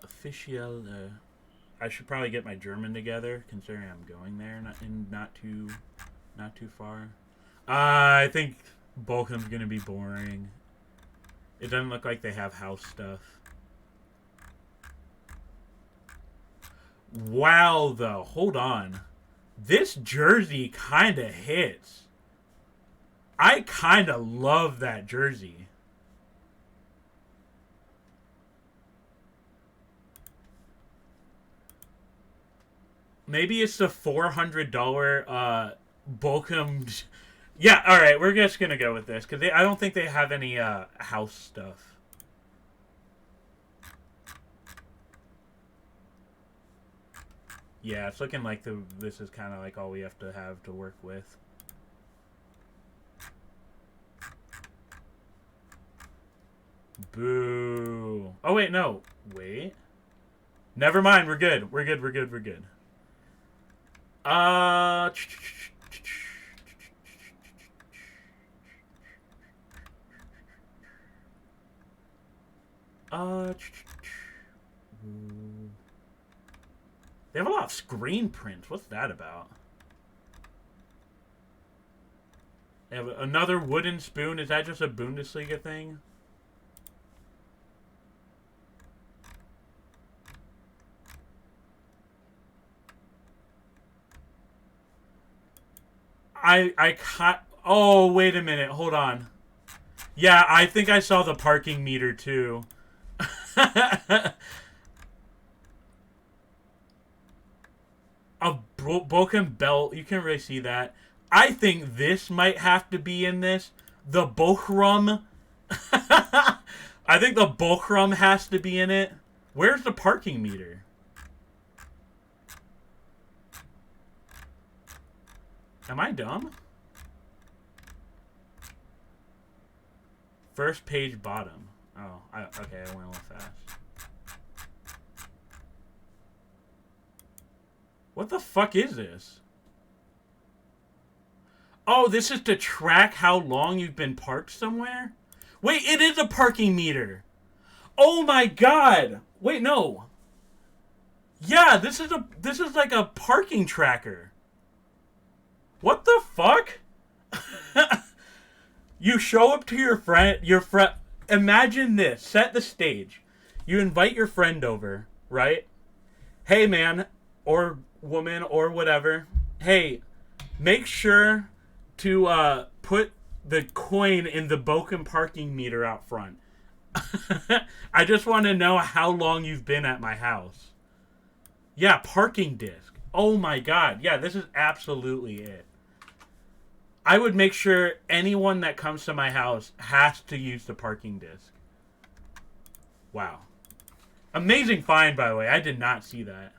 Official. I should probably get my German together, considering I'm going there, not too far. I think Bolcom's gonna be boring. It doesn't look like they have house stuff. Wow, though, hold on. This jersey kind of hits. I kind of love that jersey. Maybe it's the $400 Bolcom. Yeah, all right, we're just gonna go with this because I don't think they have any house stuff. Yeah, it's looking like this is kind of like all we have to work with. Boo. Oh wait, no. Wait. Never mind. We're good. We're good. We're good. We're good. They have a lot of screen prints. What's that about? They have another wooden spoon. Is that just a Bundesliga thing? Oh, wait a minute. Hold on. Yeah, I think I saw the parking meter, too. A broken belt. You can't really see that. I think this might have to be in this. The Bochum. I think the Bochum has to be in it. Where's the parking meter? Am I dumb? First page bottom. Oh, okay, I went a little fast. What the fuck is this? Oh, this is to track how long you've been parked somewhere? Wait, it is a parking meter! Oh my god! Wait, no. Yeah, this is like a parking tracker. What the fuck? You show up to your friend. Imagine this. Set the stage. You invite your friend over, right? Hey, man, or woman, or whatever. Hey, make sure to put the coin in the Bochum parking meter out front. I just want to know how long you've been at my house. Yeah, parking disc. Oh my god. Yeah, this is absolutely it. I would make sure anyone that comes to my house has to use the parking disc. Wow. Amazing find, by the way. I did not see that.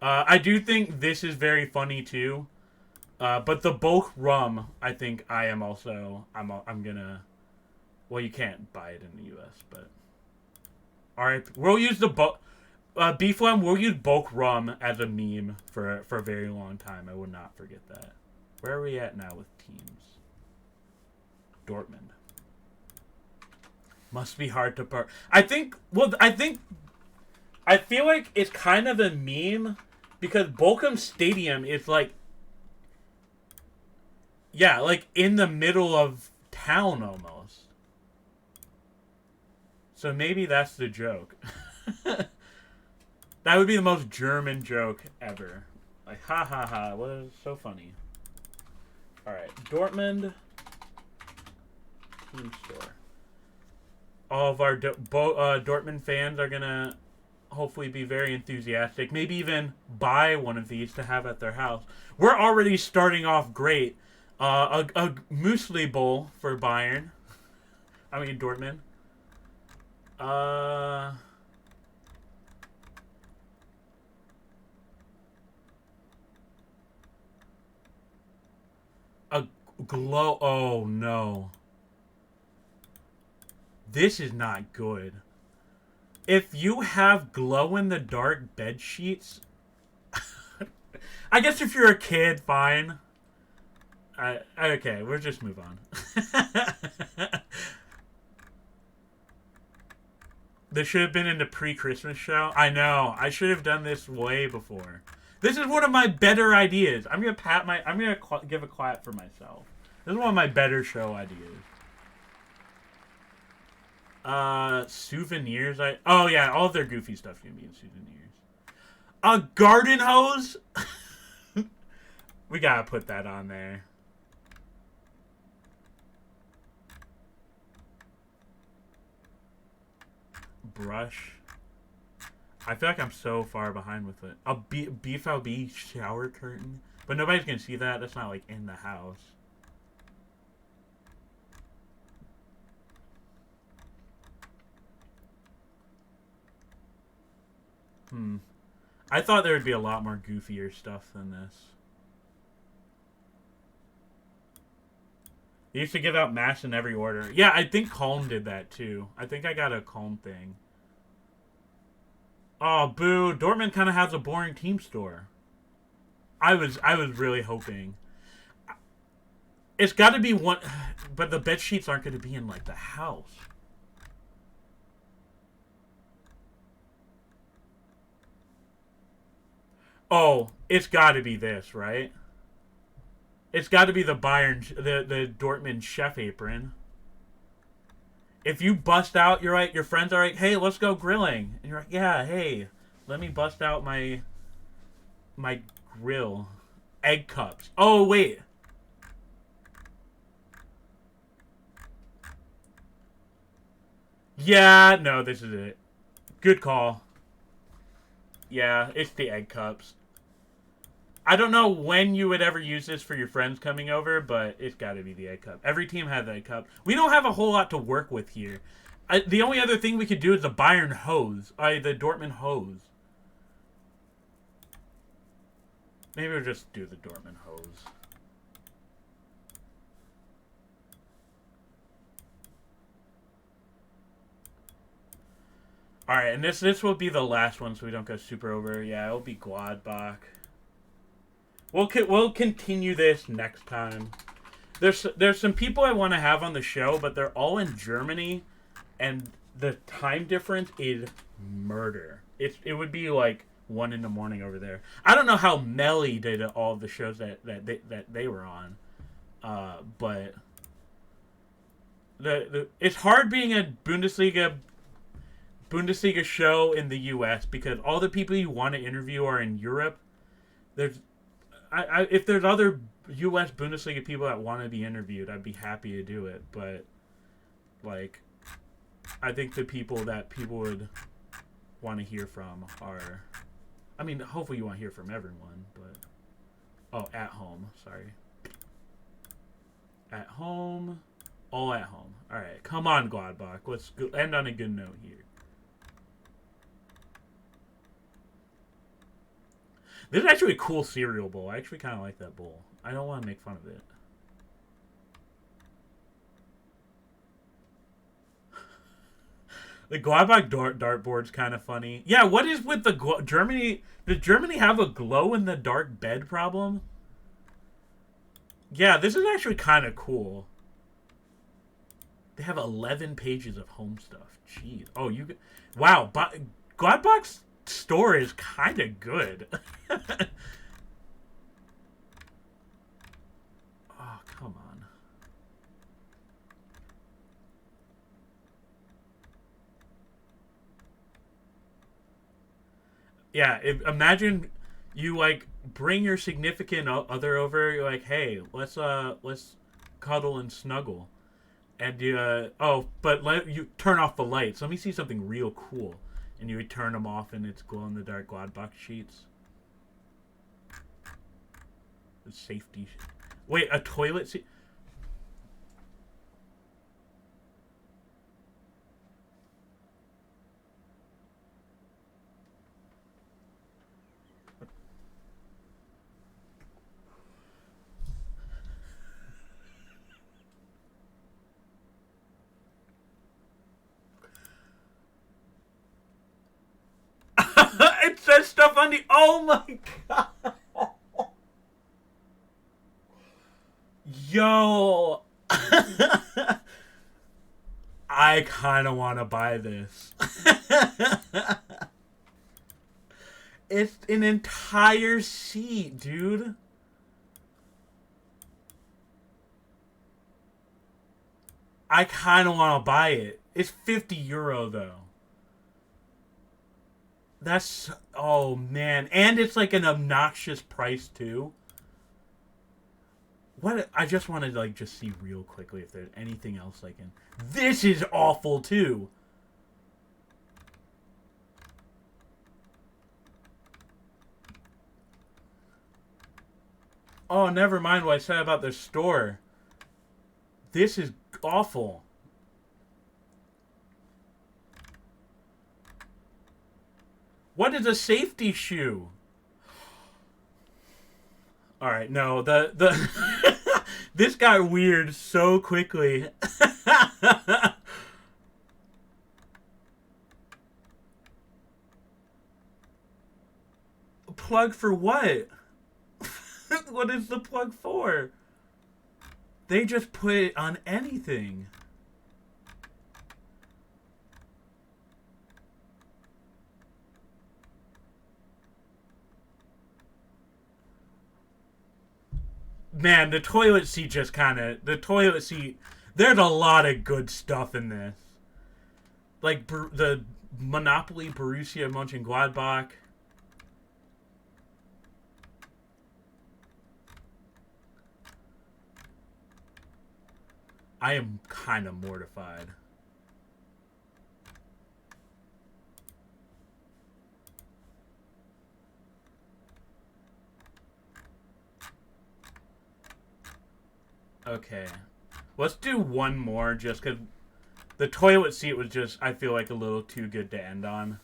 I do think this is very funny, too. But the Boch rum, I think I am also... I'm gonna... Well, you can't buy it in the U.S., but... Alright, we'll use the Beeflam, we'll use Boch rum as a meme for a very long time. I will not forget that. Where are we at now with teams? Dortmund. Must be hard to park. I feel like it's kind of a meme because Bochum Stadium is like, yeah, like in the middle of town almost. So maybe that's the joke. That would be the most German joke ever. Like, ha ha ha, what is so funny? Alright, Dortmund team store. All of our Dortmund fans are gonna hopefully be very enthusiastic. Maybe even buy one of these to have at their house. We're already starting off great. A muesli bowl for Bayern. I mean Dortmund. A glow. Oh no. This is not good. If you have glow-in-the-dark bed sheets, I guess if you're a kid, fine. Okay, we'll just move on. This should have been in the pre-Christmas show. I know. I should have done this way before. This is one of my better ideas. I'm gonna give a clap for myself. This is one of my better show ideas. Souvenirs. Oh yeah, all of their goofy stuff can be in souvenirs. A garden hose. We gotta put that on there. Brush. I feel like I'm so far behind with it. A BFLB shower curtain. But nobody's gonna see that. That's not like in the house. I thought there would be a lot more goofier stuff than this. They used to give out masks in every order. Yeah, I think Calm did that too. I think I got a Calm thing. Oh, boo. Dortmund kind of has a boring team store. I was really hoping. It's got to be one... But the bed sheets aren't going to be in, like, the house. Oh, it's got to be this, right? It's got to be the Bayern... The Dortmund chef apron. If you bust out, you're right, your friends are like, hey, let's go grilling. And you're like, yeah, hey, let me bust out my grill. Egg cups. Oh, wait. Yeah, no, this is it. Good call. Yeah, it's the egg cups. I don't know when you would ever use this for your friends coming over, but it's got to be the egg cup. Every team has egg cup. We don't have a whole lot to work with here. The only other thing we could do is the Bayern hose. The Dortmund hose. Maybe we'll just do the Dortmund hose. Alright, and this will be the last one so we don't go super over. Yeah, it'll be Gladbach. We'll continue this next time. There's some people I want to have on the show, but they're all in Germany, and the time difference is murder. It would be like 1 in the morning over there. I don't know how Melly did all of the shows that they were on, but it's hard being a Bundesliga show in the U.S. because all the people you want to interview are in Europe. If there's other U.S. Bundesliga people that want to be interviewed, I'd be happy to do it. But like, I think the people that people would want to hear from are, I mean, hopefully you want to hear from everyone, but at home. Sorry, at home, all at home. All right, come on, Gladbach. Let's end on a good note here. This is actually a cool cereal bowl. I actually kind of like that bowl. I don't want to make fun of it. The Gladbach dartboard's kind of funny. Yeah, what is with the Germany? Does Germany have a glow-in-the-dark bed problem? Yeah, this is actually kind of cool. They have 11 pages of home stuff. Jeez. Oh, wow. Gladbach's store is kind of good. Oh, come on. Yeah, imagine you like bring your significant other over. You're like, hey, let's cuddle and snuggle, and but you turn off the lights. Let me see something real cool. And you would turn them off, and it's glow-in-the-dark Gladbach sheets. The safety. Wait, a toilet seat? It says stuff on the. Oh my god! Yo! I kind of want to buy this. It's an entire seat, dude. I kind of want to buy it. It's €50 though. That's, oh man, and it's like an obnoxious price too. What I just wanted to like just see real quickly if there's anything else I can. This is awful too. Oh, never mind what I said about the store. This is awful. What is a safety shoe? All right, no, the this got weird so quickly. Plug for what? What is the plug for? They just put it on anything. Man, the toilet seat just kind of... The toilet seat... There's a lot of good stuff in this. Like, the Monopoly Borussia Mönchengladbach. I am kind of mortified. Okay. Let's do one more just because the toilet seat was just, I feel like, a little too good to end on.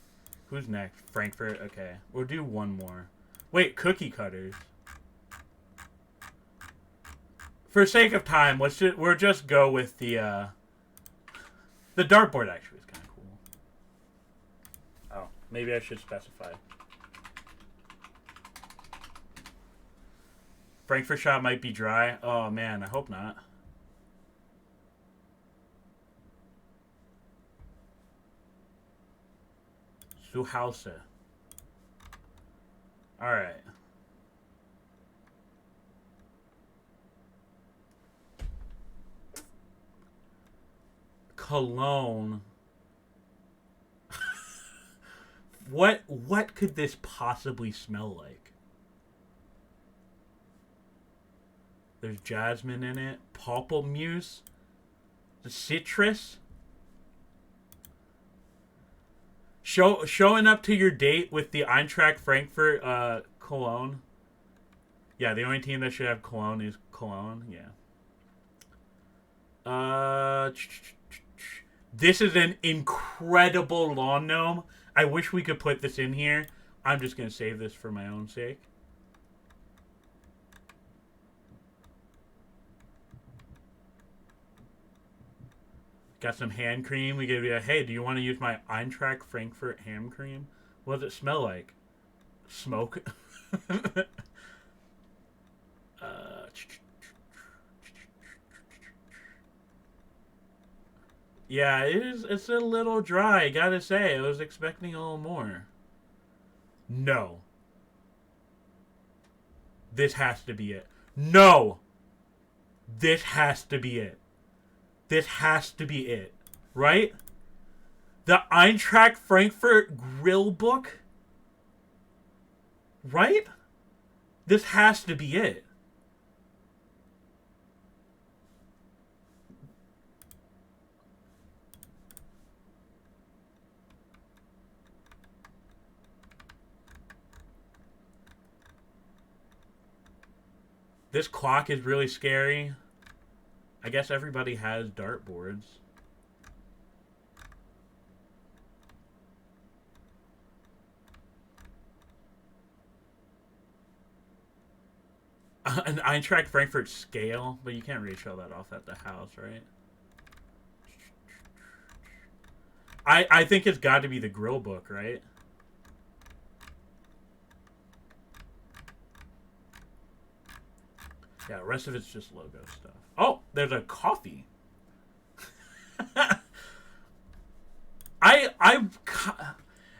Who's next? Frankfurt? Okay. We'll do one more. Wait, cookie cutters. For sake of time, we'll just go with the dartboard actually is kind of cool. Oh, maybe I should specify. Frankfurt shot might be dry. Oh man, I hope not. Zu Hause. Alright. Cologne. What could this possibly smell like? There's jasmine in it. Pamplemousse. The citrus. Showing up to your date with the Eintracht Frankfurt Cologne. Yeah, the only team that should have Cologne is Cologne. Yeah. This is an incredible lawn gnome. I wish we could put this in here. I'm just going to save this for my own sake. Got some hand cream. We could be like, hey, do you want to use my Eintracht Frankfurt ham cream? What does it smell like? Smoke. Yeah, it's a little dry, gotta say. I was expecting a little more. No. This has to be it. No! This has to be it. This has to be it. Right? The Eintracht Frankfurt Grill Book? Right? This has to be it. This clock is really scary. I guess everybody has dartboards. An Eintracht Frankfurt scale, but you can't really show that off at the house, right? I think it's got to be the grill book, right? Yeah, the rest of it's just logo stuff. Oh, there's a coffee.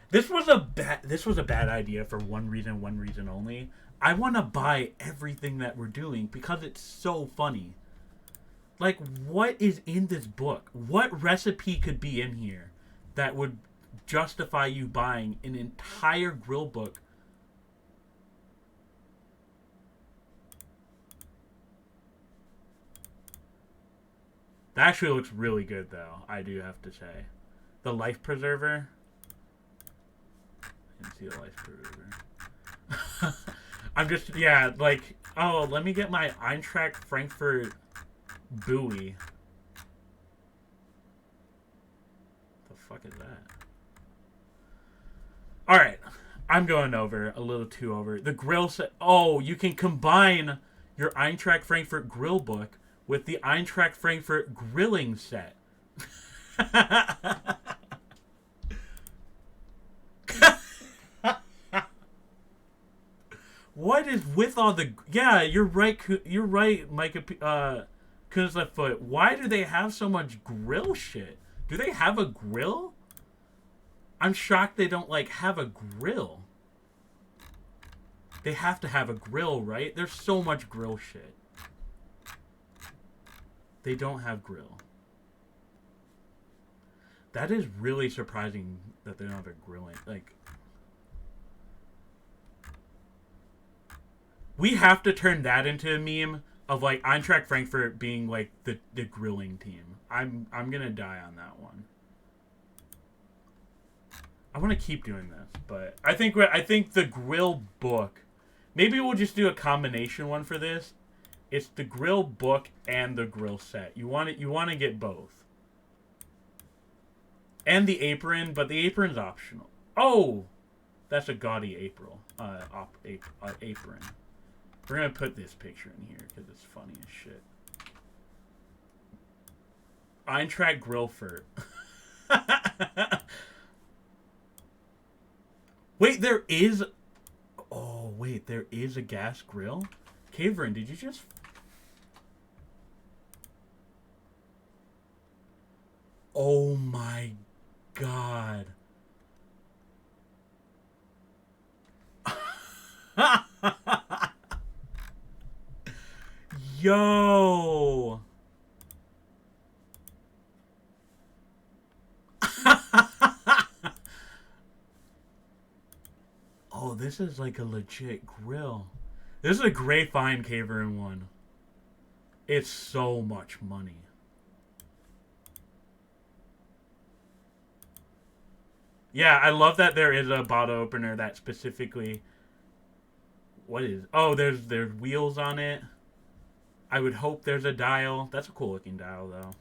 This was a bad idea for one reason only. I want to buy everything that we're doing because it's so funny. Like, what is in this book? What recipe could be in here that would justify you buying an entire grill book? That actually looks really good, though, I do have to say. The life preserver. I didn't see the life preserver. I'm just, yeah, like, oh, let me get my Eintracht Frankfurt buoy. The fuck is that? Alright, I'm going over, a little too over. The grill set, oh, you can combine your Eintracht Frankfurt grill book with the Eintracht Frankfurt grilling set. What is with all the... Yeah, you're right, Micah, Kunzlefoot. Why do they have so much grill shit? Do they have a grill? I'm shocked they don't, like, have a grill. They have to have a grill, right? There's so much grill shit. They don't have grill. That is really surprising that they don't have a grilling. Like, we have to turn that into a meme of like Eintracht Frankfurt being like the grilling team. I'm gonna die on that one. I want to keep doing this, but I think the grill book. Maybe we'll just do a combination one for this. It's the grill book and the grill set. You want to get both. And the apron, but the apron's optional. Oh, that's a gaudy apron. Apron. We're gonna put this picture in here because it's funny as shit. Eintracht Grillfurt. Wait, there is. Oh wait, there is a gas grill. Caverin, did you just? Oh my god. Yo. Oh, this is like a legit grill. This is a great find, Caverin 1. It's so much money. Yeah, I love that there is a bottle opener that specifically... What is... Oh, there's wheels on it. I would hope there's a dial. That's a cool looking dial, though.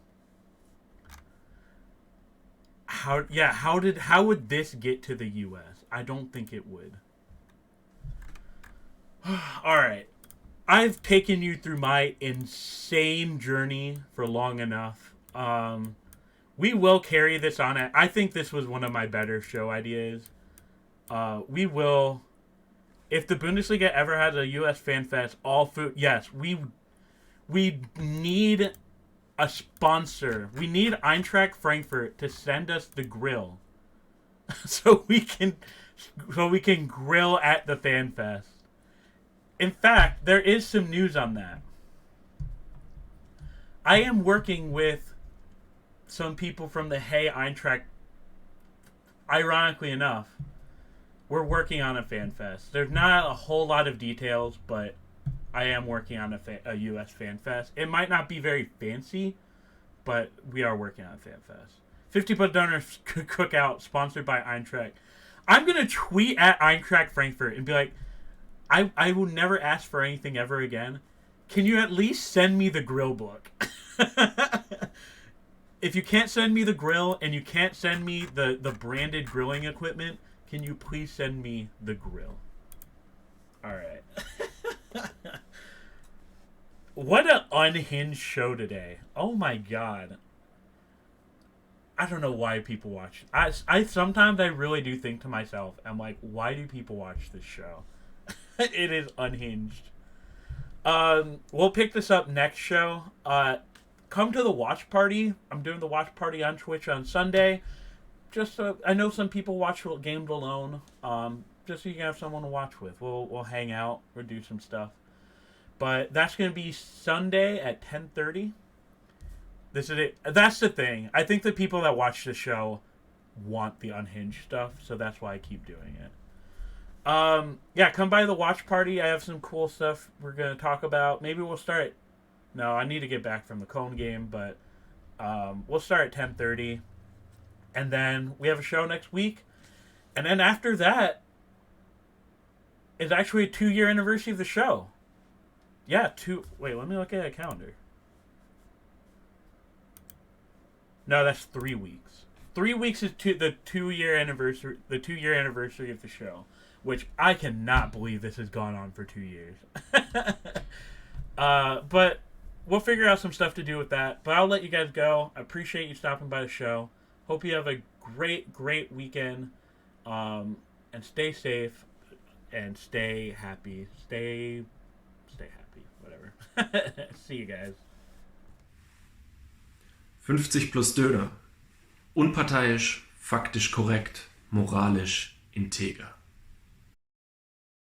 How would this get to the U.S.? I don't think it would. Alright. I've taken you through my insane journey for long enough. We will carry this on. I think this was one of my better show ideas. We will... If the Bundesliga ever has a U.S. Fan Fest, all food... Yes, we need a sponsor. We need Eintracht Frankfurt to send us the grill. so we can grill at the Fan Fest. In fact, there is some news on that. I am working with some people from the Hey Eintracht. Ironically enough, we're working on a Fan Fest. There's not a whole lot of details, but I am working on a U.S. Fan Fest. It might not be very fancy, but we are working on a Fan Fest. 50+ Donors Cookout, sponsored by Eintracht. I'm going to tweet at Eintracht Frankfurt and be like, I will never ask for anything ever again. Can you at least send me the grill book? If you can't send me the grill and you can't send me the branded grilling equipment, can you please send me the grill? All right. What an unhinged show today. Oh my god. I don't know why people watch. I sometimes I really do think to myself, I'm like, why do people watch this show? It is unhinged. We'll pick this up next show. Come to the watch party. I'm doing the watch party on Twitch on Sunday. Just I know some people watch games alone. Just so you can have someone to watch with. We'll hang out. We'll do some stuff. But that's going to be Sunday at 10:30. This is it. That's the thing. I think the people that watch the show want the unhinged stuff, so that's why I keep doing it. Yeah, come by the watch party. I have some cool stuff we're going to talk about. Maybe we'll start... No, I need to get back from the Cone game, but we'll start at 10:30. And then we have a show next week. And then after that is actually a 2-year anniversary of the show. Yeah, Wait, let me look at a calendar. No, that's 3 weeks. 3 weeks is the 2-year anniversary. The 2-year anniversary of the show, which I cannot believe this has gone on for 2 years. But we'll figure out some stuff to do with that. But I'll let you guys go. I appreciate you stopping by the show. Hope you have a great weekend. And stay safe and stay happy. Stay happy. Whatever. See you guys. 50+ Döner. Unparteiisch, faktisch korrekt, moralisch integer.